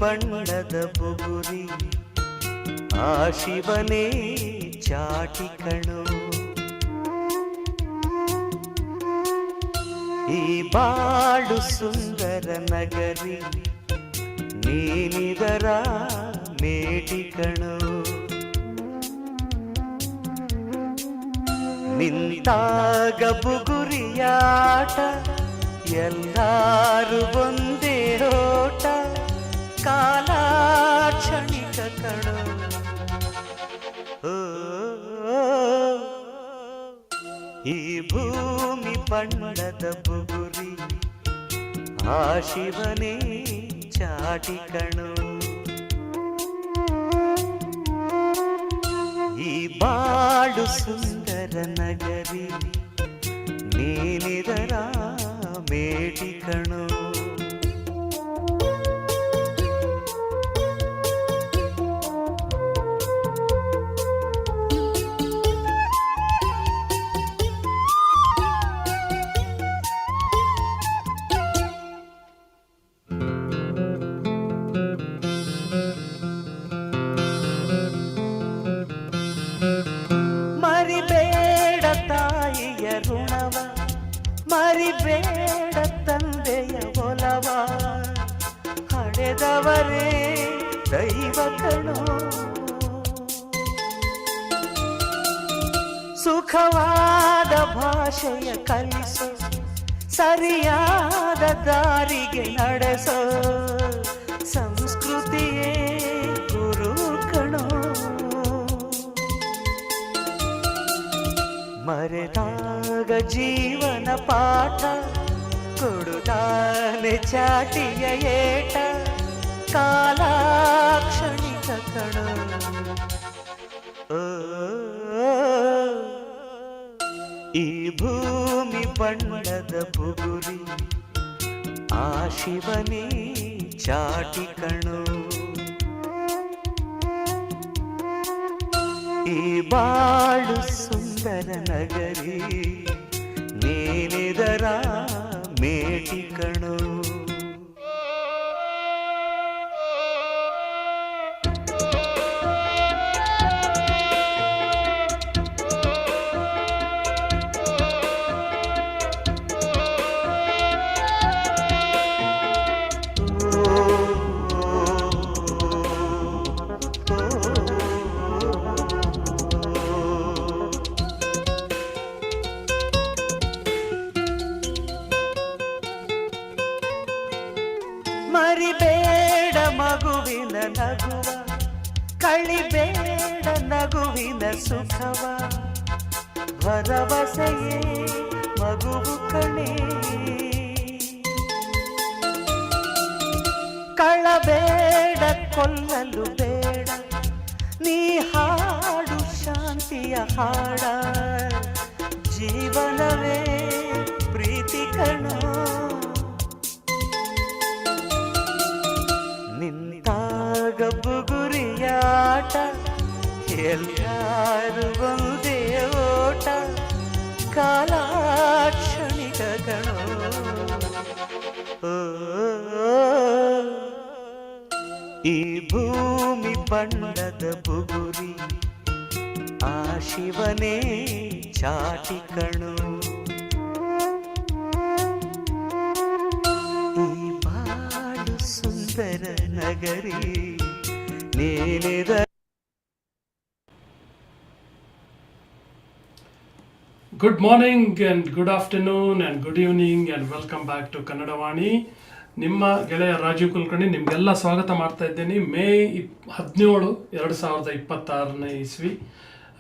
ಬಣ್ಣದ ಬುಗುರಿ ಆ ಶಿವನೇ ಚಾಟಿ ಕಣೋ, ಈ ಬಾಳು ಸುಂದರ ನಗರಿ ನೀನಿದರ ಮೇಟಿ ಕಣೋ, ನಿಂತಾಗ ಬುಗುರಿಯಾಟ ಎಲ್ಲಾರು ಒಂದೇ ಓಟ, ಕಾಲ ಕ್ಷಣಿಕ ಕಣೋ. ಈ ಭೂಮಿ ಬಣ್ಣದ ಬುಗುರಿ, ಆ ಶಿವನೇ ಚಾಟಿ ಕಣೋ. ಈ ಬಾಳು ಸುಂದರ ನಗರಿ, ನೀನಿದರ ಮೇಟಿ ಕಣೋ. ಮರಿಬೇಡ ತಾಯಿಯ ಋಣವ, ಮರಿಬೇಡ ತಂದೆಯ ಒಲವ, ಹಡೆದವರೇ ದೈವ ಕಣೋ. ಸುಖವಾದ ಭಾಷೆಯ ಕಲಿಸೋ, ಸರಿಯಾದ ದಾರಿಗೆ ನಡೆಸೋ, ಸಂಸ್ಕೃತಿಯೇ ಗುರು ಕಣೋ. ಮರೆತಾಗ ಜೀವನ ಪಾಠ, ಕೊಡುತ್ತಾನೆ ಚಾಟಿಯ ಏಟ, ಕಾಲ ಕ್ಷಣಿಕ ಕಣೋ. ಈ ಭೂಮಿ ಬಣ್ಣದ ಬುಗುರಿ, ಆ ಶಿವನೇ ಚಾಟಿ ಕಣೋ. ಈ ಬಾಳು ಸುಂದರ ನಗರಿ, ನೀನಿದರ ಮೇಟಿ ಕಣೋ. ಮರಿಬೇಡ ಮಗುವಿನ ನಗುವ, ಕಳಿಬೇಡ ನಗುವಿನ ಸುಖವ, ಭರವಸೆಯೇ ಮಗುವು ಕಣೆ. ಕಳಬೇಡ ಕೊಲ್ಲಲು ಬೇಡ, ನೀ ಹಾಡು ಶಾಂತಿಯ ಹಾಡ, ಜೀವನವೇ ಪ್ರೀತಿ ಕಣೋ. ನಿಂತಾಗ ಬುಗುರಿಯಾಟ, ಎಲ್ಲಾರು ಒಂದೇ ಓಟ, ಕಾಲ ಕ್ಷಣಿಕ ಕಣೋ. ಈ ಭೂಮಿ ಬಣ್ಣದ ಬುಗುರಿ, ಆ ಶಿವನೇ ಚಾಟಿ ಕಣೋ. ಈ ಬಾಳು ಸುಂದರ ನಗರಿ, ನೀನಿದ. Good morning and good afternoon and good evening and welcome back to Kannadavani. ನಿಮ್ಮ ಗೆಳೆಯ ರಾಜೀವ್ ಕುಲಕರ್ಣಿ ನಿಮಗೆಲ್ಲ ಸ್ವಾಗತ ಮಾಡ್ತಾ ಇದ್ದೀನಿ. ಮೇ 17, 2026 ಇಸ್ವಿ.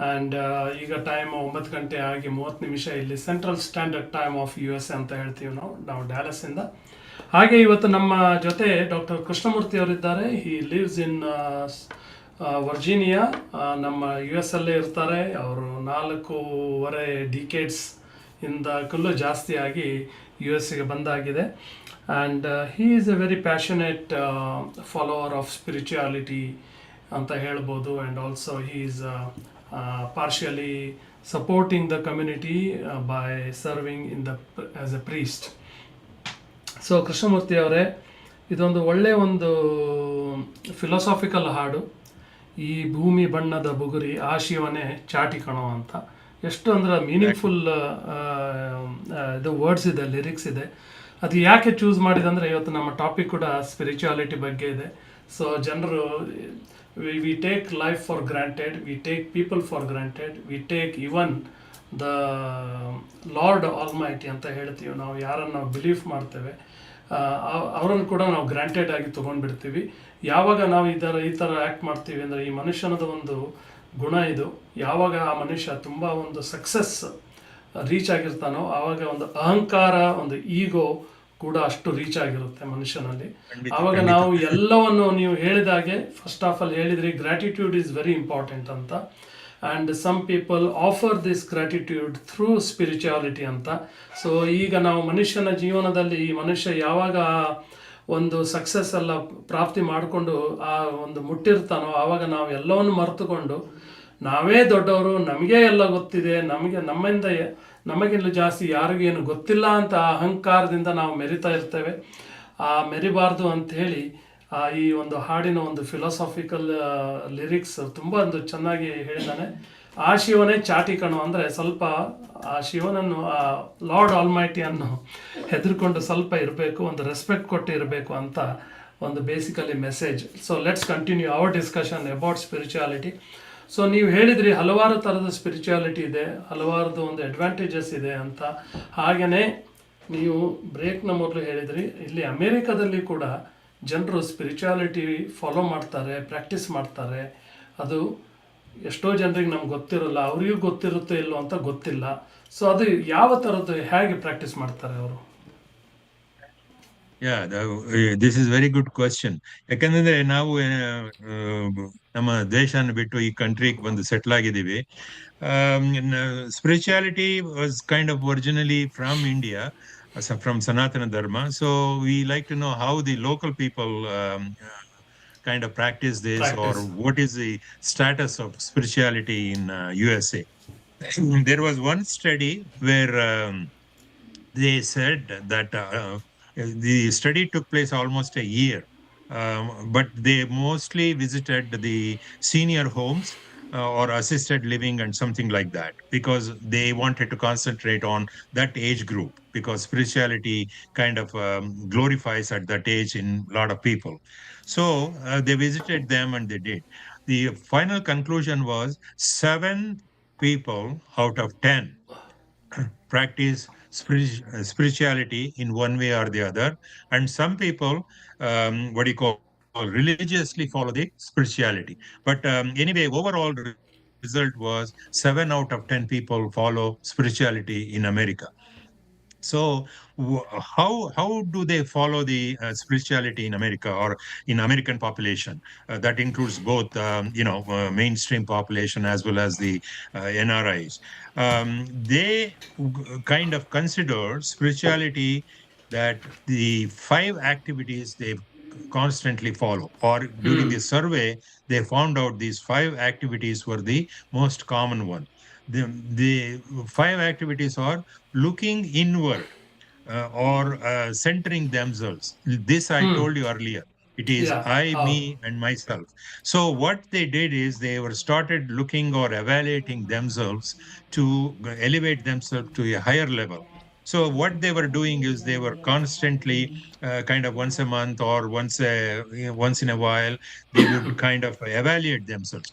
ಆ್ಯಂಡ್ ಈಗ ಟೈಮ್ 9 ಗಂಟೆ ಆಗಿ 30 ನಿಮಿಷ. ಇಲ್ಲಿ central standard time of US ಅಂತ ಹೇಳ್ತೀವಿ ನಾವು ಡ್ಯಾಲಸಿಂದ. ಹಾಗೆ ಇವತ್ತು ನಮ್ಮ ಜೊತೆ ಡಾಕ್ಟರ್ ಕೃಷ್ಣಮೂರ್ತಿ ಅವರಿದ್ದಾರೆ. ಹಿ ಲಿವ್ಸ್ ಇನ್ ವರ್ಜೀನಿಯಾ. ನಮ್ಮ US ಅಲ್ಲೇ ಇರ್ತಾರೆ. ಅವರು 4.5 ಡಿಕೇಡ್ಸ್ ಇಂದಕ್ಕೂ ಜಾಸ್ತಿ ಆಗಿ US ಗೆ ಬಂದಾಗಿದೆ. And he is a very passionate follower of spirituality ಅಂತ ಹೇಳ್ಬೋದು. And also he is partially supporting the community by serving in the as a priest. So Krishnamurthy ಅವರೇ, ಇದೊಂದು ಒಳ್ಳೆಯ ಒಂದು ಫಿಲಾಸಾಫಿಕಲ್ ಹಾಡು. ಈ ಭೂಮಿ ಬಣ್ಣದ ಬುಗುರಿ, ಆ ಶಿವನೇ ಚಾಟಿ ಕಣೋ ಅಂತ. ಎಷ್ಟು ಅಂದ್ರೆ ಮೀನಿಂಗ್ಫುಲ್ ಇದು ವರ್ಡ್ಸ್ ಇದೆ, ಲಿರಿಕ್ಸ್ ಇದೆ. ಅದು ಯಾಕೆ ಚೂಸ್ ಮಾಡಿದೆ ಅಂದರೆ, ಇವತ್ತು ನಮ್ಮ ಟಾಪಿಕ್ ಕೂಡ ಸ್ಪಿರಿಚುಯಾಲಿಟಿ ಬಗ್ಗೆ ಇದೆ. ಸೊ ಜನರು we take life for granted, we take people for granted, we take even the lord almighty ಅಂತ ಹೇಳ್ತೀವಿ ನಾವು, ಯಾರನ್ನು ನಾವು ಬಿಲೀಫ್ ಮಾಡ್ತೇವೆ ಅವರನ್ನು ಕೂಡ ನಾವು ಗ್ರಾಂಟೆಡ್ ಆಗಿ ತೊಗೊಂಡ್ಬಿಡ್ತೀವಿ. ಯಾವಾಗ ನಾವು ಈ ಥರ ಆ್ಯಕ್ಟ್ ಮಾಡ್ತೀವಿ ಅಂದರೆ, ಈ ಮನುಷ್ಯನದ ಒಂದು ಗುಣ ಇದು, ಯಾವಾಗ ಆ ಮನುಷ್ಯ ತುಂಬ ಒಂದು ಸಕ್ಸಸ್ ರೀಚ್ ಆಗಿರ್ತಾನೋ ಆವಾಗ ಒಂದು ಅಹಂಕಾರ, ಒಂದು ಈಗೋ ಕೂಡ ಅಷ್ಟು ರೀಚ್ ಆಗಿರುತ್ತೆ ಮನುಷ್ಯನಲ್ಲಿ. ಆವಾಗ ನಾವು ಎಲ್ಲವನ್ನು, ನೀವು ಹೇಳಿದಾಗೆ ಫಸ್ಟ್ ಆಫ್ ಆಲ್ ಹೇಳಿದ್ರಿ, ಗ್ರ್ಯಾಟಿಟ್ಯೂಡ್ ಈಸ್ ವೆರಿ ಇಂಪಾರ್ಟೆಂಟ್ ಅಂತ. And some people offer this gratitude through spirituality ಅಂತ. ಸೊ ಈಗ ನಾವು ಮನುಷ್ಯನ ಜೀವನದಲ್ಲಿ, ಈ ಮನುಷ್ಯ ಯಾವಾಗ ಒಂದು ಸಕ್ಸಸ್ ಎಲ್ಲ ಪ್ರಾಪ್ತಿ ಮಾಡಿಕೊಂಡು ಆ ಒಂದು ಮುಟ್ಟಿರ್ತಾನೋ ಆವಾಗ ನಾವು ಎಲ್ಲವನ್ನು ಮರೆತುಕೊಂಡು ನಾವೇ ದೊಡ್ಡವರು, ನಮಗೇ ಎಲ್ಲ ಗೊತ್ತಿದೆ, ನಮಗಿಂತ ಜಾಸ್ತಿ ಯಾರಿಗೇನು ಗೊತ್ತಿಲ್ಲ ಅಂತ ಅಹಂಕಾರದಿಂದ ನಾವು ಮೆರಿತಾ ಇರ್ತೇವೆ. ಆ ಮೆರಿಬಾರ್ದು ಅಂಥೇಳಿ ಈ ಒಂದು ಹಾಡಿನ ಒಂದು ಫಿಲಾಸಾಫಿಕಲ್ ಲಿರಿಕ್ಸ್ ತುಂಬ ಒಂದು ಚೆನ್ನಾಗಿ ಹೇಳಿದ್ದಾನೆ. ಆ ಶಿವನೇ ಚಾಟಿ ಕಣು ಅಂದರೆ, ಸ್ವಲ್ಪ ಆ ಶಿವನನ್ನು, ಆ ಲಾರ್ಡ್ ಆಲ್ಮೈಟಿಯನ್ನು ಹೆದರ್ಕೊಂಡು ಸ್ವಲ್ಪ ಇರಬೇಕು, ಒಂದು ರೆಸ್ಪೆಕ್ಟ್ ಕೊಟ್ಟು ಇರಬೇಕು ಅಂತ ಒಂದು basically message. So let's continue hour discussion about spirituality. So ನೀವು ಹೇಳಿದ್ರಿ ಹಲವಾರು ಥರದ ಸ್ಪಿರಿಚುಯಾಲಿಟಿ ಇದೆ, ಹಲವಾರದು ಒಂದು ಅಡ್ವಾಂಟೇಜಸ್ ಇದೆ ಅಂತ. ಹಾಗೆಯೇ ನೀವು ಬ್ರೇಕ್ನ ಮೊದಲು ಹೇಳಿದ್ರಿ, ಇಲ್ಲಿ ಅಮೇರಿಕಾದಲ್ಲಿ ಕೂಡ ಜನರು ಸ್ಪಿರಿಚುಯಾಲಿಟಿ ಫಾಲೋ ಮಾಡ್ತಾರೆ, ಪ್ರಾಕ್ಟೀಸ್ ಮಾಡ್ತಾರೆ. ಅದು ಎಷ್ಟೋ ಜನರಿಗೆ ನಮ್ಗೆ ಗೊತ್ತಿರೋಲ್ಲ, ಅವರಿಗೂ ಗೊತ್ತಿರುತ್ತೋ ಇಲ್ಲೋ ಅಂತ ಗೊತ್ತಿಲ್ಲ. ಸೊ ಅದು ಯಾವ ಥರದ್ದು, ಹೇಗೆ ಪ್ರಾಕ್ಟೀಸ್ ಮಾಡ್ತಾರೆ ಅವರು? This is very good question. ಯಾಕಂದ್ರೆ ನಾವು ನಮ್ಮ ದೇಶನ ಬಿಟ್ಟು ಈ ಕಂಟ್ರಿಗೆ ಬಂದು ಸೆಟ್ಲ್ ಆಗಿದ್ದೀವಿ. Spirituality was kind of originally from India, from Sanatana Dharma. So we like to know how the local people kind of practice this, or what is the status of spirituality in USA. There was one study where they said that the study took place almost a year, but they mostly visited the senior homes or assisted living and something like that, because they wanted to concentrate on that age group, because spirituality kind of glorifies at that age in a lot of people. So they visited them and they did. The final conclusion was 7 people out of 10 practice spirituality in one way or the other, and some people what do you call religiously follow the spirituality. But anyway, overall result was 7 out of 10 people follow spirituality in America. So how do they follow the spirituality in America, or in American population? That includes both mainstream population as well as the NRIs. They kind of consider spirituality that the 5 activities they constantly follow, or during the survey they found out these 5 activities were the most common one. The 5 activities are looking inward, or centering themselves. This I told you earlier. It is I, me, and myself. So what they did is they were started looking or evaluating themselves to elevate themselves to a higher level. So what they were doing is they were constantly kind of once a month or once in a while, they would kind of evaluate themselves.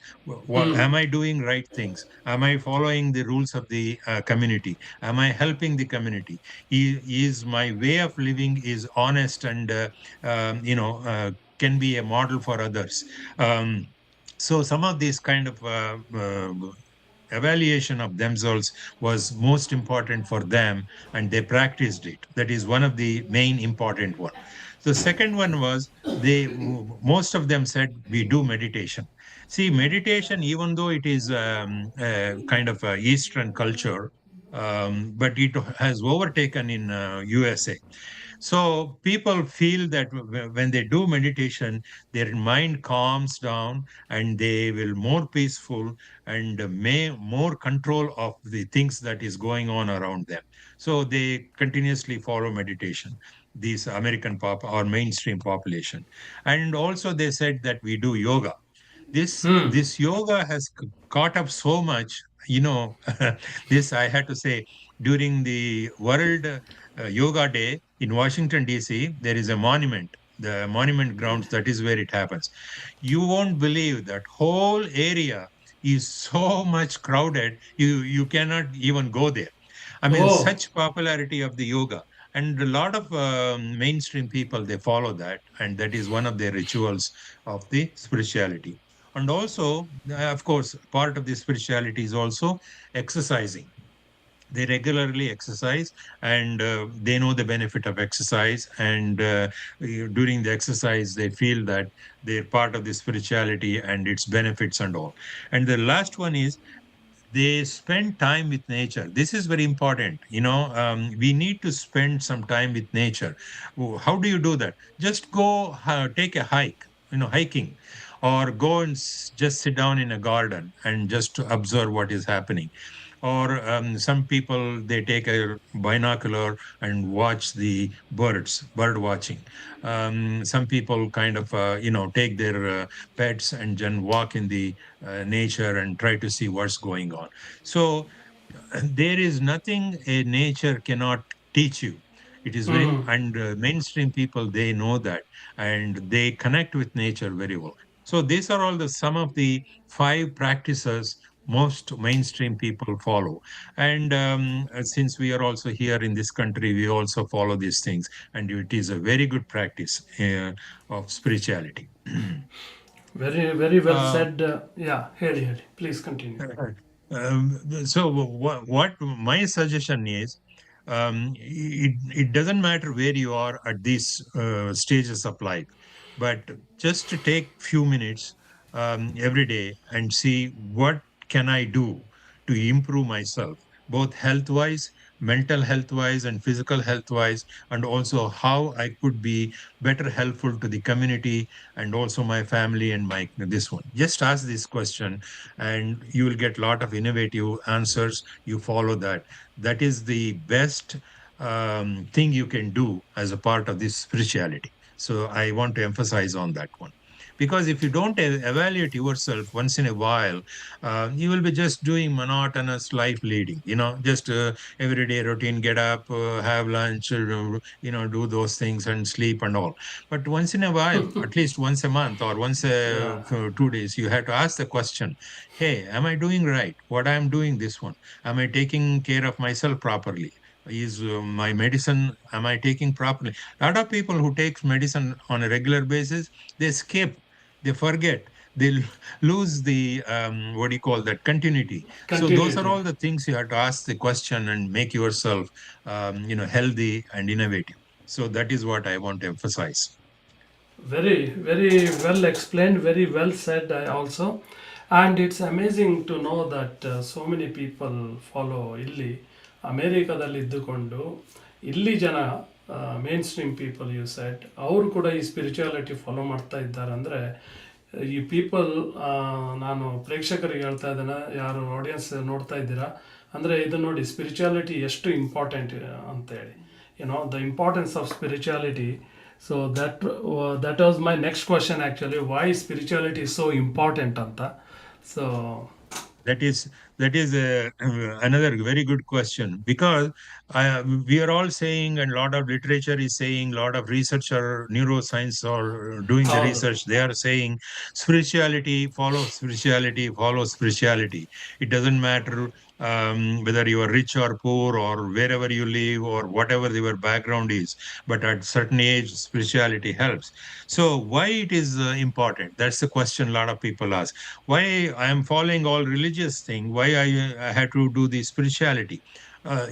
Am I doing right things? Am I following the rules of the community? Am I helping the community? Is my way of living is honest and can be a model for others? So some of these kind of evaluation of themselves was most important for them, and they practiced it. That is one of the main important one. The second one was, most of them said we do meditation. See, meditation, even though it is kind of a Eastern culture, but it has overtaken in USA. So people feel that when they do meditation, their mind calms down and they will more peaceful and more control of the things that is going on around them. So they continuously follow meditation, these American or mainstream population. And also they said that we do yoga. This yoga has caught up so much, this I had to say, during the World Yoga Day in Washington DC, there is a monument, the monument grounds, that is where it happens. You won't believe that whole area is so much crowded, you cannot even go there. I mean, Oh, such popularity of the yoga, and a lot of mainstream people, they follow that, and that is one of their rituals of the spirituality. And also, of course, part of the spirituality is also exercising. They regularly exercise, and they know the benefit of exercise, and during the exercise they feel that they're part of the spirituality and its benefits and all. And the last one is they spend time with nature. This is very important. We need to spend some time with nature. How do you do that? Just go take a hike, hiking, or go and just sit down in a garden and just to observe what is happening. Or some people, they take a binocular and watch the bird watching. Some people kind of take their pets and then walk in the nature and try to see what's going on. So there is nothing a nature cannot teach you. It is very, and mainstream people, they know that, and they connect with nature very well. So these are all the some of the five practices most mainstream people follow. And since we are also here in this country, we also follow these things, and it is a very good practice of spirituality. very, very well uh, said. Yeah, ಹೇಳಿ, please continue. So what my suggestion is, it doesn't matter where you are at these stages of life, but just to take few minutes every day and see what can I do to improve myself, both health wise, mental health wise, and physical health wise, and also how I could be better helpful to the community and also my family and my this one. Just ask this question, and you will get a lot of innovative answers. You follow that. That is the best thing you can do as a part of this spirituality. So I want to emphasize on that one. Because if you don't evaluate yourself once in a while, you will be just doing monotonous life leading, just everyday routine, get up, have lunch, do those things and sleep and all. But once in a while, at least once a month or once Yeah, for 2 days, you have to ask the question, hey, am I doing right? What I'm doing this one? Am I taking care of myself properly? Is my medicine, am I taking properly? A lot of people who take medicine on a regular basis, they skip, they forget, they lose the what do you call that, continuity. So those are continuity. all the things you have to ask the question and make yourself healthy and innovative. So that is what I want to emphasize. Very, very well explained, very well said, also. And it's amazing to know that so many people follow ಇಲ್ಲಿ ಅಮೇರಿಕಾದಲ್ಲಿ ಇದ್ದುಕೊಂಡು ಇಲ್ಲಿ ಜನ main stream people you set ಅವರು ಕೂಡ ಈ spirituality follow ಮಾಡ್ತಾ ಇದ್ದಾರೆ ಅಂದರೆ ಈ ಪೀಪಲ್, ನಾನು ಪ್ರೇಕ್ಷಕರಿಗೆ ಹೇಳ್ತಾ ಇದ್ದೇನೆ, ಯಾರು ಆಡಿಯನ್ಸ್ ನೋಡ್ತಾ ಇದ್ದೀರಾ ಅಂದರೆ ಇದು ನೋಡಿ ಸ್ಪಿರಿಚುಯಾಲಿಟಿ ಎಷ್ಟು ಇಂಪಾರ್ಟೆಂಟ್ ಅಂತೇಳಿ, the importance of spirituality. So that was my next question actually. Why spirituality is so important, Anta? So That is another very good question, because we are all saying, and a lot of literature is saying, a lot of researcher, neuroscience are doing the how research. They are saying spirituality, follow spirituality, follow spirituality. It doesn't matter whether you are rich or poor or wherever you live or whatever your background is, but at certain age, spirituality helps. So why it is important? That's the question a lot of people ask. Why I am following all religious thing? Why I had to do the spirituality?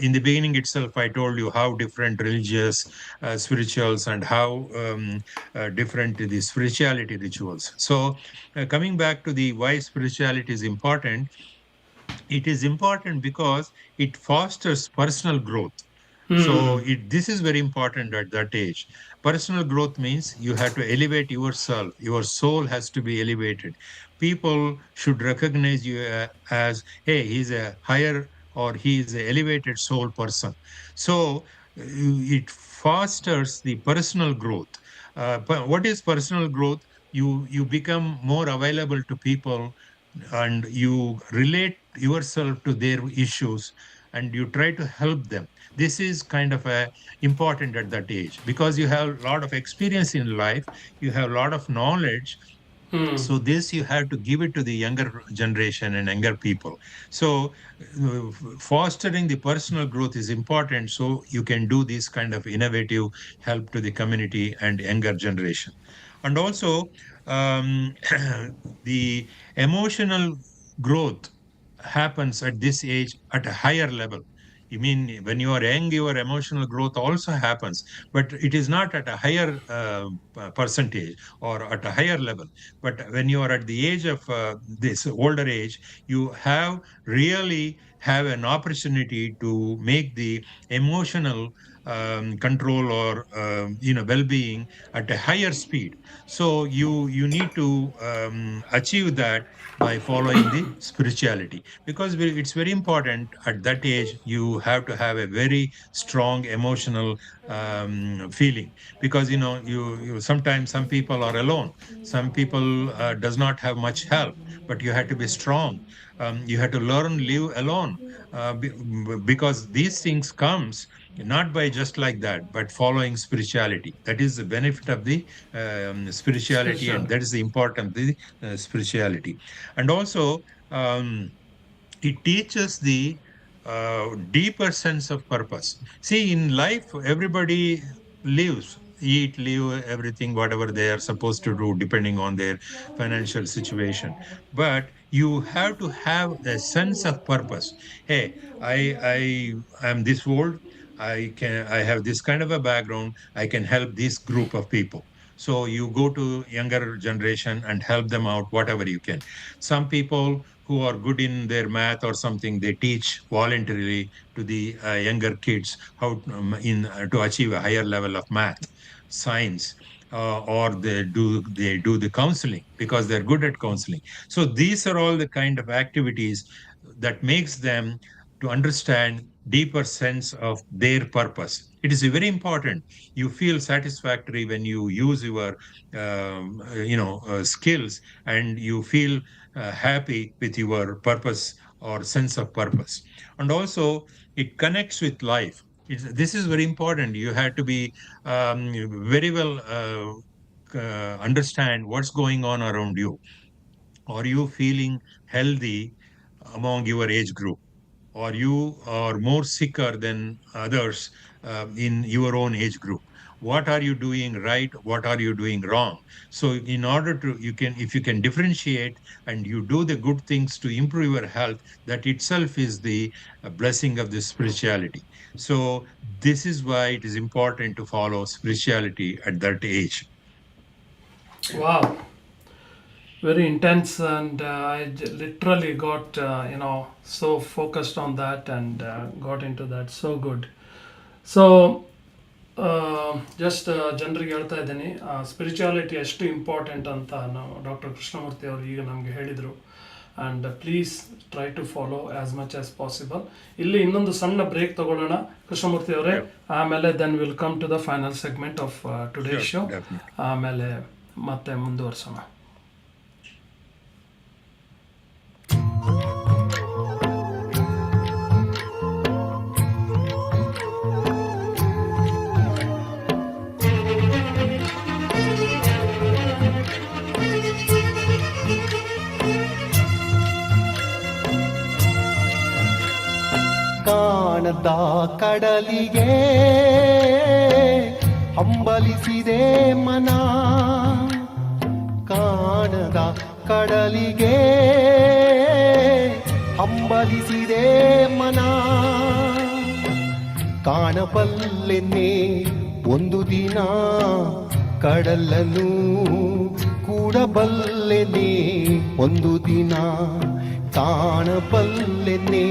In the beginning itself, I told you how different religious spirituals and how different the spirituality rituals. So coming back to the why spirituality is important, it is important because it fosters personal growth. So this is very important at that age. Personal growth means you have to elevate yourself. Your soul has to be elevated. People should recognize you as, hey, he's a higher or he is an elevated soul person. So it fosters the personal growth. What is personal growth? You become more available to people, and you relate yourself to their issues, and you try to help them. This is kind of important at that age, because you have a lot of experience in life, you have a lot of knowledge, So this you have to give it to the younger generation and younger people. So fostering the personal growth is important, so you can do this kind of innovative help to the community and younger generation. And also um, the emotional growth happens at this age at a higher level. You mean when you are young, your emotional growth also happens, but it is not at a higher percentage or at a higher level. But when you are at the age of this older age, you have really have an opportunity to make the emotional control or well-being at a higher speed. So you need to achieve that by following the spirituality, because it's very important at that age. You have to have a very strong emotional feeling, because you sometimes some people are alone, some people does not have much help, but you have to be strong. You have to learn live alone, because these things comes not by just like that, but following spirituality. That is the benefit of the spirituality, and Spiritual. that is the important of the spirituality. And also it teaches the deeper sense of purpose. See, in life, everybody lives, eat, live, everything, whatever they are supposed to do, depending on their financial situation. But you have to have a sense of purpose. Hey, I am this old. I have this kind of a background. I can help this group of people. So you go to younger generation and help them out, whatever you can. Some people who are good in their math or something, they teach voluntarily to the younger kids how to achieve a higher level of math, science, or they do the counseling because they're good at counseling. So these are all the kind of activities that makes them to understand deeper sense of their purpose. It is very important. You feel satisfactory when you use your skills, and you feel happy with your purpose or sense of purpose. And also it connects with life. This is very important. You have to be very well understand what's going on around you. Are you feeling healthy among your age group, or you are more sicker than others in your own age group? What are you doing right? What are you doing wrong? So in order to, you can, if you can differentiate and you do the good things to improve your health, that itself is the blessing of the spirituality. So this is why it is important to follow spirituality at that age. Wow, very intense, and literally got so focused on that and got into that. So good. So just ಜನರಿಗೆ ಹೇಳ್ತಾ ಇದ್ದೀನಿ, spirituality ಎಷ್ಟು important ಅಂತ ನಾವು doctor Krishnamurthy ಅವರು ಈಗ ನಮಗೆ ಹೇಳಿದರು. And please try to follow as much as possible. ಇಲ್ಲಿ ಇನ್ನೊಂದು ಸಣ್ಣ ಬ್ರೇಕ್ ತಗೊಳ್ಳೋಣ ಕೃಷ್ಣಮೂರ್ತಿ ಅವರೇ, ಆಮೇಲೆ then will come to the final segment of today show. ಆಮೇಲೆ ಮತ್ತೆ ಮುಂದುವರ್ಸೋಣ. ಕಾಣದ ಕಡಲಿಗೆ ಹಂಬಲಿಸಿದೆ ಮನ, ಕಾಣದ ಕಡಲಿಗೆ ಹಂಬಲಿಸಿದೆ ಮನ, ಕಾಣಬಲ್ಲೆನ್ನೆ ಒಂದು ದಿನ ಕಡಲನ್ನು ಕೂಡಬಲ್ಲೆನೆ ಒಂದು ದಿನ, ಕಾಣಬಲ್ಲೆನೆ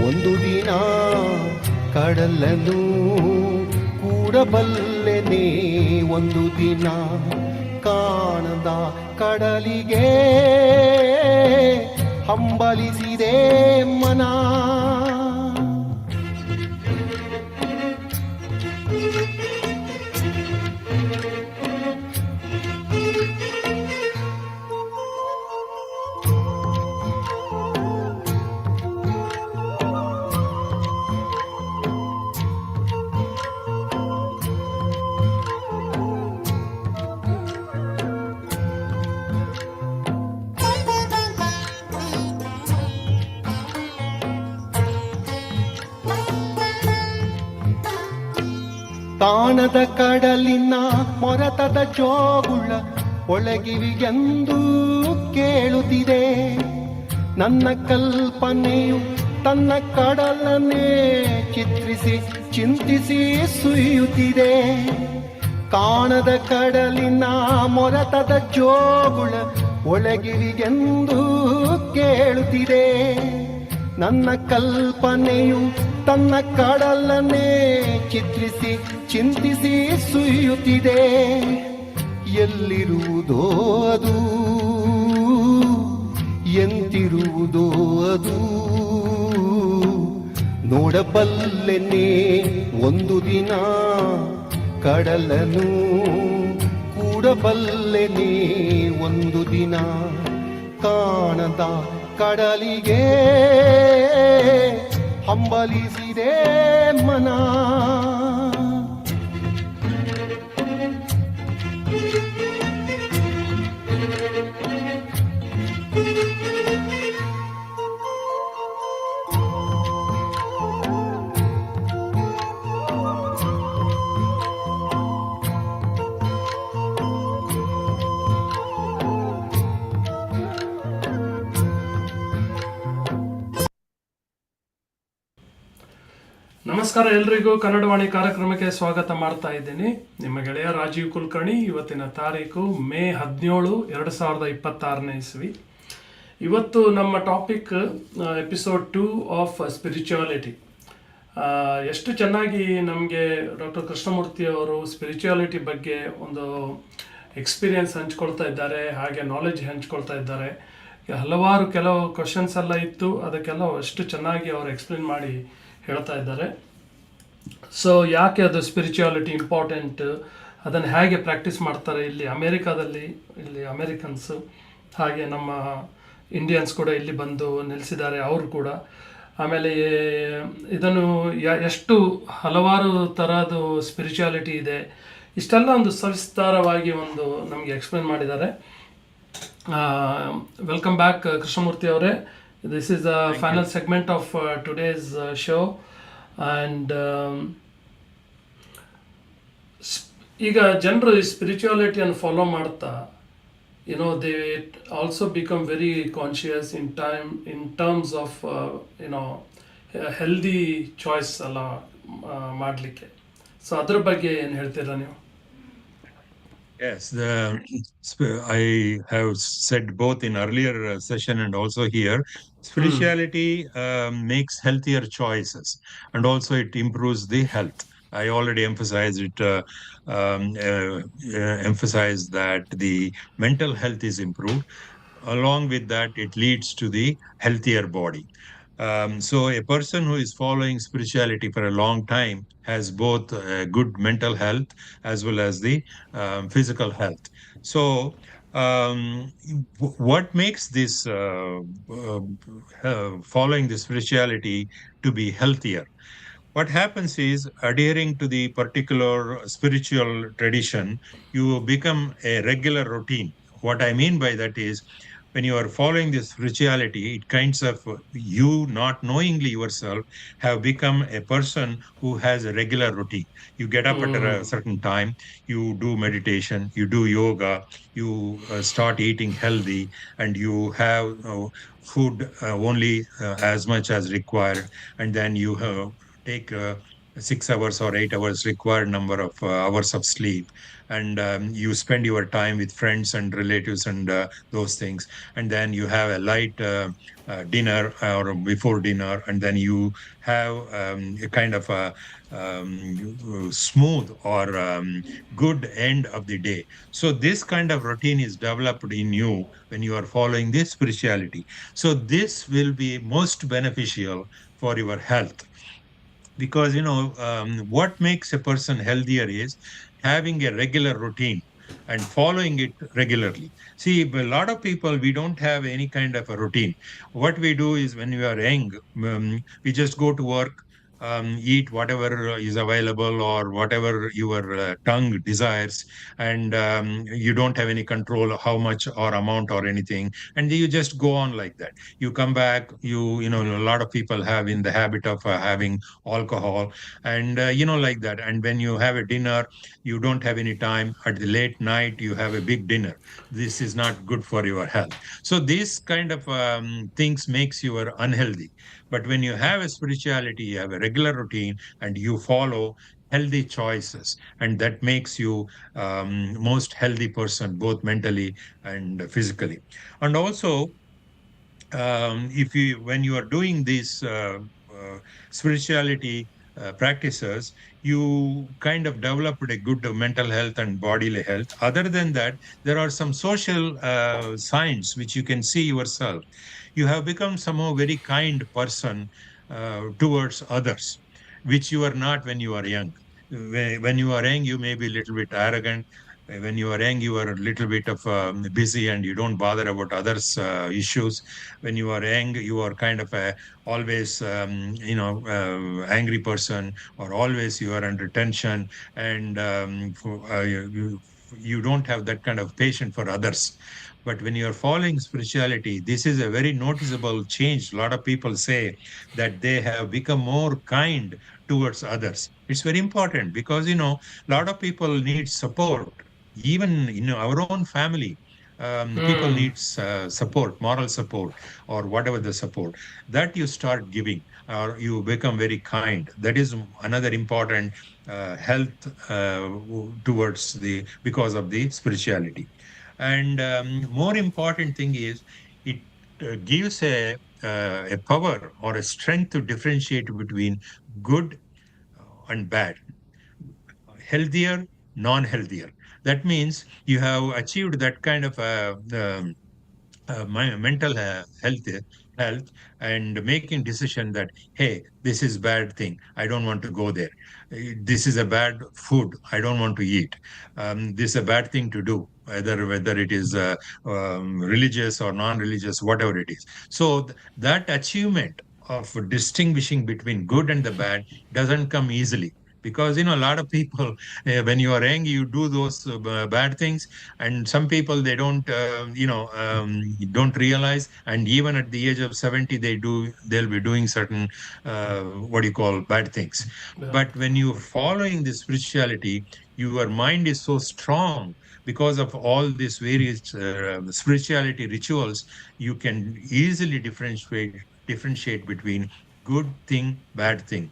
ಒಂದು ದಿನ ಕಡಲನ್ನು ಕೂಡಬಲ್ಲೆನೆ ಒಂದು ದಿನ, ಕಾಣದ ಕಡಲಿಗೆ ಹಂಬಲಿಸಿದೆ ಮನ. ಕಾಣದ ಕಡಲಿನ ಮೊರತದ ಜೋಗುಳ ಒಳಗಿವಿಗೆಂದು ಕೇಳುತ್ತಿದೆ. ನನ್ನ ಕಲ್ಪನೆಯು ತನ್ನ ಕಡಲನ್ನೇ ಚಿತ್ರಿಸಿ ಚಿಂತಿಸಿ ಸುಯ್ಯುತ್ತಿದೆ. ಕಾಣದ ಕಡಲಿನ ಮೊರತದ ಜೋಗುಳ ಒಳಗಿರಿಗೆಂದು ಕೇಳುತ್ತಿದೆ. ನನ್ನ ಕಲ್ಪನೆಯು ತನ್ನ ಕಡಲನ್ನೇ ಚಿತ್ರಿಸಿ ಚಿಂತಿಸಿ ಸುಯ್ಯುತ್ತಿದೆ. ಎಲ್ಲಿರುವುದೋ ಅದು, ಎಂತಿರುವುದೋ ಅದು, ನೋಡಬಲ್ಲೆನೆ ಒಂದು ದಿನ ಕಡಲನು, ಕೂಡಬಲ್ಲೆನೆ ಒಂದು ದಿನ ಕಾಣದ ಕಡಲಿಗೆ ಹಂಬಲಿಸಿದೆ ಮನ. ನಮಸ್ಕಾರ ಎಲ್ರಿಗೂ, ಕನ್ನಡವಾಣಿ ಕಾರ್ಯಕ್ರಮಕ್ಕೆ ಸ್ವಾಗತ ಮಾಡ್ತಾ ಇದ್ದೀನಿ. ನಿಮ್ಮ ಗೆಳೆಯ ರಾಜೀವ್ ಕುಲಕರ್ಣಿ. ಇವತ್ತಿನ ತಾರೀಕು ಮೇ 17, 2026ನೇ ಇಸ್ವಿ. ಇವತ್ತು ನಮ್ಮ ಟಾಪಿಕ್ ಎಪಿಸೋಡ್ 2 ಆಫ್ ಸ್ಪಿರಿಚುಯಾಲಿಟಿ. ಎಷ್ಟು ಚೆನ್ನಾಗಿ ನಮಗೆ ಡಾಕ್ಟರ್ ಕೃಷ್ಣಮೂರ್ತಿ ಅವರು ಸ್ಪಿರಿಚುಯಾಲಿಟಿ ಬಗ್ಗೆ ಒಂದು ಎಕ್ಸ್ಪೀರಿಯನ್ಸ್ ಹಂಚ್ಕೊಳ್ತಾ ಇದ್ದಾರೆ, ಹಾಗೆ ನಾಲೆಜ್ ಹಂಚ್ಕೊಳ್ತಾ ಇದ್ದಾರೆ. ಹಲವಾರು ಕೆಲವು ಕ್ವಶನ್ಸ್ ಎಲ್ಲ ಇತ್ತು, ಅದಕ್ಕೆಲ್ಲ ಅಷ್ಟು ಚೆನ್ನಾಗಿ ಅವರು ಎಕ್ಸ್ಪ್ಲೇನ್ ಮಾಡಿ ಹೇಳ್ತಾ ಇದ್ದಾರೆ. ಸೊ ಯಾಕೆ ಅದು ಸ್ಪಿರಿಚುಯಾಲಿಟಿ ಇಂಪಾರ್ಟೆಂಟ್, ಅದನ್ನು ಹೇಗೆ ಪ್ರಾಕ್ಟೀಸ್ ಮಾಡ್ತಾರೆ ಇಲ್ಲಿ ಅಮೇರಿಕಾದಲ್ಲಿ, ಇಲ್ಲಿ ಅಮೇರಿಕನ್ಸು, ಹಾಗೆ ನಮ್ಮ ಇಂಡಿಯನ್ಸ್ ಕೂಡ ಇಲ್ಲಿ ಬಂದು ನೆಲೆಸಿದ್ದಾರೆ ಅವರು ಕೂಡ. ಆಮೇಲೆ ಇದನ್ನು ಎಷ್ಟು ಹಲವಾರು ಥರದ್ದು ಸ್ಪಿರಿಚುಯಾಲಿಟಿ ಇದೆ, ಇಷ್ಟೆಲ್ಲ ಒಂದು ಸವಿಸ್ತಾರವಾಗಿ ಒಂದು ನಮಗೆ ಎಕ್ಸ್ಪ್ಲೇನ್ ಮಾಡಿದ್ದಾರೆ. ವೆಲ್ಕಮ್ ಬ್ಯಾಕ್ ಕೃಷ್ಣಮೂರ್ತಿ ಅವರೇ. This is the final segment of today's show. And ಈಗ ಜನರು ಸ್ಪಿರಿಚುಯಾಲಿಟಿಯನ್ನು ಫಾಲೋ ಮಾಡ್ತಾ, they also become very conscious in terms of healthy choice ಎಲ್ಲ ಮಾಡಲಿಕ್ಕೆ. ಸೊ ಅದ್ರ ಬಗ್ಗೆ ಏನು ಹೇಳ್ತೀರಾ ನೀವು? Yes, I have said both in earlier session and also here, spirituality makes healthier choices, and also it improves the health. I already emphasized that the mental health is improved. Along with that, it leads to the healthier body. So a person who is following spirituality for a long time has both good mental health as well as the physical health. So what makes this following the spirituality to be healthier? What happens is, adhering to the particular spiritual tradition, you become a regular routine. What I mean by that is, when you are following this spirituality, it kinds of, you not knowingly yourself have become a person who has a regular routine. You get up at a certain time, you do meditation, you do yoga, you start eating healthy, and you have food only as much as required, and then you take 6 hours or 8 hours required number of hours of sleep, and you spend your time with friends and relatives and those things, and then you have a light dinner or before dinner, and then you have a kind of a smooth or good end of the day. So this kind of routine is developed in you when you are following this spirituality. So this will be most beneficial for your health, because what makes a person healthier is having a regular routine and following it regularly. See, a lot of people, we don't have any kind of a routine. What we do is, when we are young, we just go to work, eat whatever is available or whatever your tongue desires, and you don't have any control of how much or amount or anything, and you just go on like that. You come back, you know, a lot of people have in the habit of having alcohol, and like that. And when you have a dinner, you don't have any time. At the late night, you have a big dinner. This is not good for your health. So these kind of things makes you unhealthy. But when you have a spirituality, you have a regular routine, and you follow healthy choices, and that makes you most healthy person, both mentally and physically. And also, if you when you are doing these spirituality practices, you kind of developed a good mental health and bodily health. Other than that, there are some social signs which you can see yourself. You have become somehow very kind person towards others, which you are not when you are young. When you are young, you may be a little bit arrogant. When you are young, you are a little bit of busy, and you don't bother about others' issues. When you are young, you are kind of a always angry person, or always you are under tension, and you don't have that kind of patience for others. But when you are following spirituality, this is a very noticeable change. A lot of people say that they have become more kind towards others. It's very important, because a lot of people need support, even in our own family. People Hmm. need support, moral support, or whatever the support that you start giving, or you become very kind. That is another important health towards the because of the spirituality. And more important thing is, it gives a power or a strength to differentiate between good and bad, healthier, non-healthier. That means you have achieved that kind of mental health, and making decision that, hey, this is bad thing, I don't want to go there. This is a bad food, I don't want to eat. This is a bad thing to do, whether it is religious or non-religious, whatever it is. So that achievement of distinguishing between good and the bad doesn't come easily, because a lot of people, when you are young, you do those bad things, and some people, they don't realize, and even at the age of 70, they'll be doing certain what do you call bad things. Yeah. But when you're following the spirituality, your mind is so strong, because of all these various spirituality rituals. You can easily differentiate between good thing, bad thing,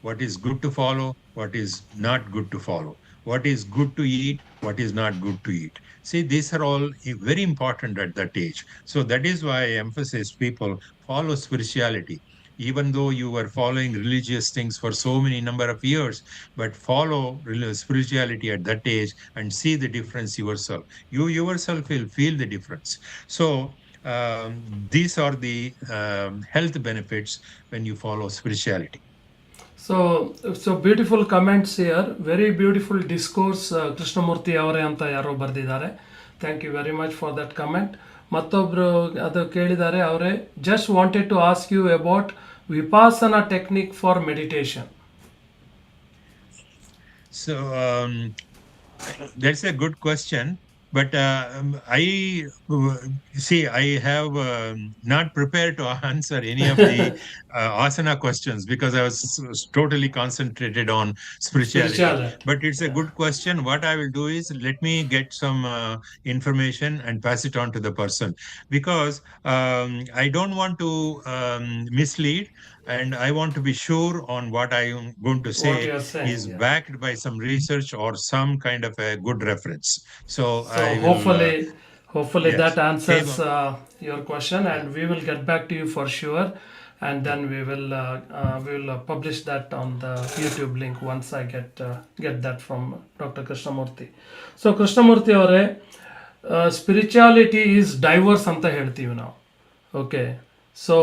what is good to follow, what is not good to follow, what is good to eat, what is not good to eat. See, these are all very important at that age. So that is why I emphasize people follow spirituality. Even though you were following religious things for so many number of years, but follow spirituality at that age and see the difference yourself. You yourself will feel the difference. So these are the health benefits when you follow spirituality. So beautiful comments here. Very beautiful discourse, Krishnamurthy ಅವರೇ ಅಂತ ಯಾರೋ ಬರೆದಿದ್ದಾರೆ. Thank you very much for that comment. ಮತ್ತೊಬ್ಬರು ಅದು ಕೇಳಿದ್ದಾರೆ ಅವರೇ, just wanted to ask you about Vipassana technique for meditation. So that's a good question, but I see I have not prepared to answer any of the asana questions, because I was totally concentrated on spirituality. Spirituality. But it's a Yeah. good question. What I will do is, let me get some information and pass it on to the person, because I don't want to mislead, and I want to be sure on what I am going to What say you are saying, is yeah. backed by some research or some kind of a good reference. So So I will, hopefully yes, that answers Eva, your question, yeah, and we will get back to you for sure. And yeah. then we will publish that on the YouTube link once I get that from Dr. Krishnamurthy. So Krishnamurthy ಅವರೇ, spirituality is diverse ಅಂತ ಹೇಳ್ತೀವಿ ನಾವು. Okay, so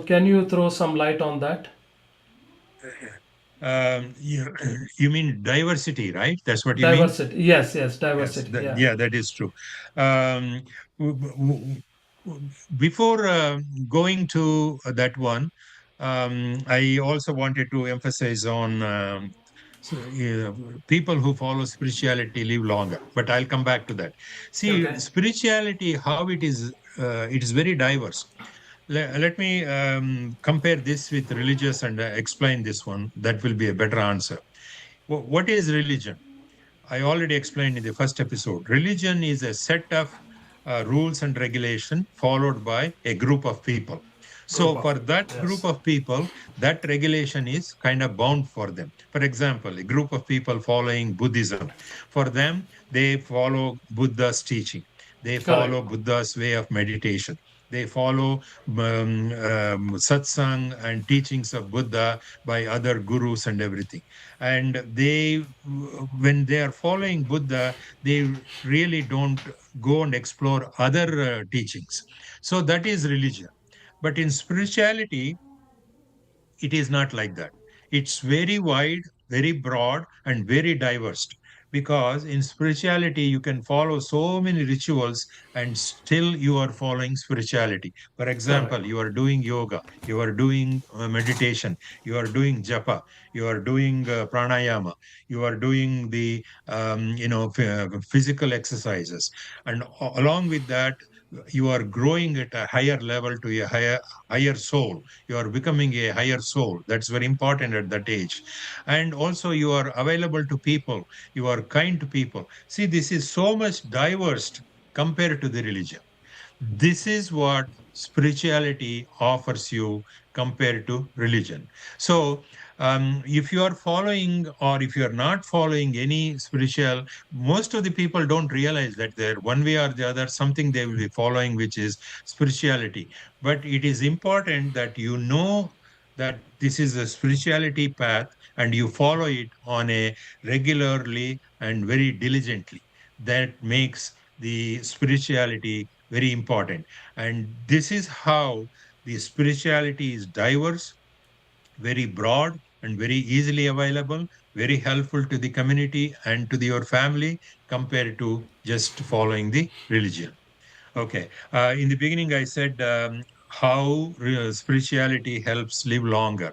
can you throw some light on that? You mean diversity, right? That's what you mean? Diversity, yes, Yes, diversity, yeah. yeah, that is true. Um, w- w- Before going to that one, I also wanted to emphasize on people who follow spirituality live longer, but I'll come back to that. See, Okay. spirituality, how it is very diverse. Let me compare this with religious and explain this one. That will be a better answer. What is religion? I already explained in the first episode. Religion is a set of rules and regulation followed by a group of people. Group So, of for people. that group Yes. of people, that regulation is kind of bound for them. For example, a group of people following Buddhism, for them, they follow Buddha's teaching, they follow Correct. Buddha's way of meditation. They follow satsang and teachings of Buddha by other gurus and everything. And when they are following Buddha, they really don't go and explore other teachings. So that is religion. But in spirituality, it is not like that. It's very wide, very broad, and very diverse. Because in spirituality, you can follow so many rituals and still you are following spirituality. For Correct. example, you are doing yoga, you are doing meditation, you are doing japa, you are doing pranayama, you are doing the physical exercises, and along with that, you are growing at a higher level to a higher soul. You are becoming a higher soul. That's very important at that age. And also you are available to people, you are kind to people. See, this is so much diverse compared to the religion. This is what spirituality offers you compared to religion. So, if you are following or if you are not following any spiritual, most of the people don't realize that there, one way or the other, something they will be following, which is spirituality. But it is important that you know that this is a spirituality path and you follow it on a regularly and very diligently. That makes the spirituality very important. And this is how the spirituality is diverse, very broad, and very easily available, very helpful to the community and to your family compared to just following the religion. Okay. In the beginning, I said how spirituality helps live longer.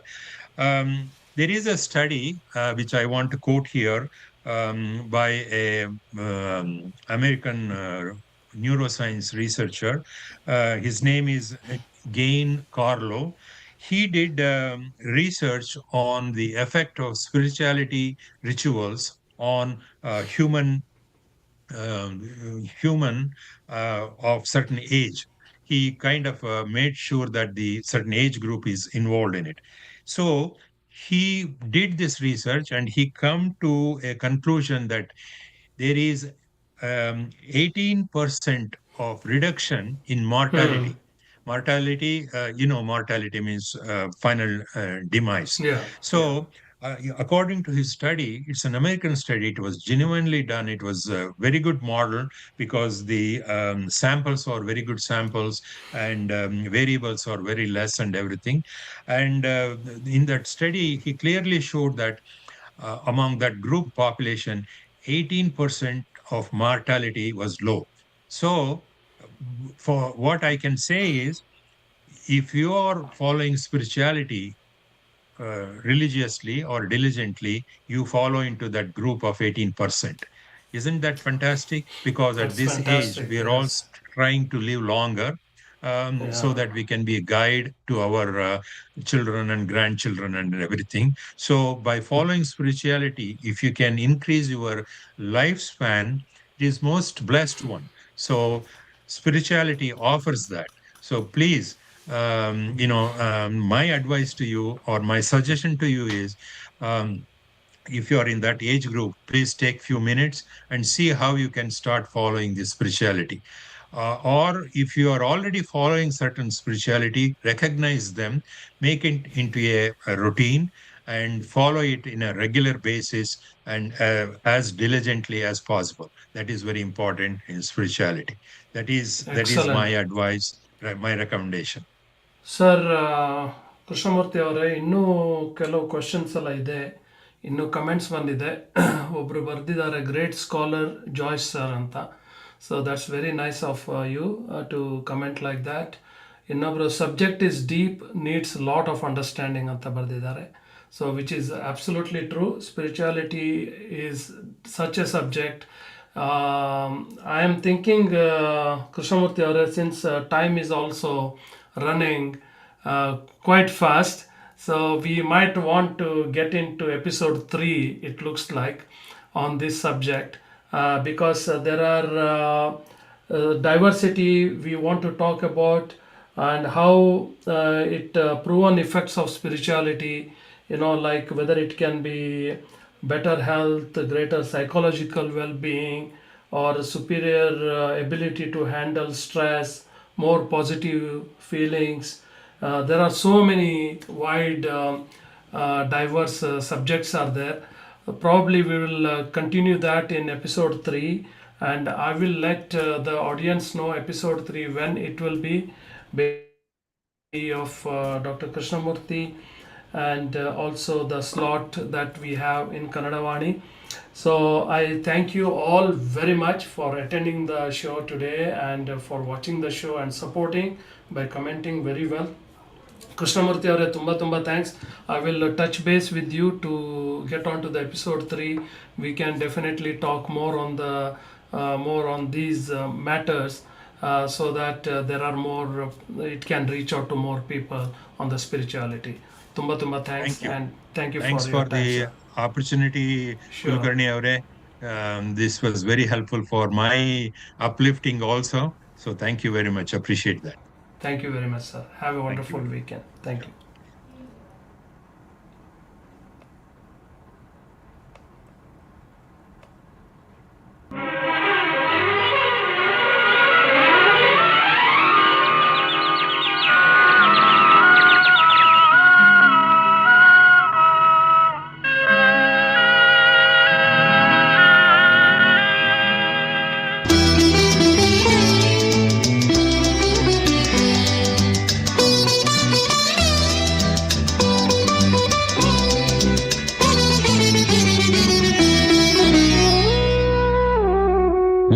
There is a study which I want to quote here by a American neuroscience researcher. His name is Gain Carlo. He did research on the effect of spirituality rituals on human of certain age. He kind of made sure that the certain age group is involved in it. So he did this research and he come to a conclusion that there is 18% of reduction in Hmm. mortality. Mortality means final demise. Yeah. Yeah. So, according to his study, it's an American study. It was genuinely done. It was a very good model because the samples are very good samples and variables are very less and everything. And in that study, he clearly showed that among that group population, 18% of mortality was low. So, for what I can say is, if you are following spirituality religiously or diligently, you follow into that group of 18%. Isn't that fantastic? Because at That's this age, fantastic. we are all Yes. trying to live longer so Yeah. that we can be a guide to our children and grandchildren and everything. So, by following spirituality, if you can increase your lifespan, it is most blessed one. So, spirituality offers that. So, please, my advice to you or my suggestion to you is um, if you are in that age group, please take few minutes and see how you can start following this spirituality. Or if you are already following certain spirituality, recognize them, make it into a routine, and follow it in a regular basis and as diligently as possible. That is very important in spirituality. That is my Excellent. advice, my recommendation. Sir, Krishnamurthy ಅವರೇ, ಇನ್ನೂ ಕೆಲವು questions ಎಲ್ಲ ಇದೆ. ಇನ್ನೂ comments ಬಂದಿದೆ. ಒಬ್ಬರು ಬರೆದಿದ್ದಾರೆ, great scholar Joyce sir ಅಂತ. So that's very nice of you to comment like that. ಇನ್ನೊಬ್ರು subject is deep needs lot of understanding ಅಂತ ಬರೆದಿದ್ದಾರೆ. So which is absolutely true. Spirituality is such a subject. I am thinking, Krishnamurthy avare, since time is also running quite fast, so we might want to get into episode 3, it looks like, on this subject, because there are diversity we want to talk about, and how it proven effects of spirituality, like whether it can be better health, greater psychological well-being, or superior ability to handle stress, more positive feelings. There are so many wide, diverse subjects are there. Probably we will continue that in episode 3, and I will let the audience know episode 3 when it will be of Dr. Krishnamurthy, and also the slot that we have in Kannadavani. So I thank you all very much for attending the show today, and for watching the show and supporting by commenting very well. Krishnamurthy avare, tumba thanks. I will touch base with you to get on to the episode 3. We can definitely talk more on these matters, so that there are more, it can reach out to more people on the spirituality. Tumba thanks. Thank you. And thank you Thanks for for your time, the sir. opportunity, Sure. Kulkarni avare. This was very helpful for my uplifting also. So thank you very much. Appreciate that. Thank you very much, sir. Have a wonderful weekend. Thank you.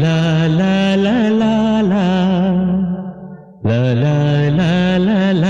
La la la la la la la la la la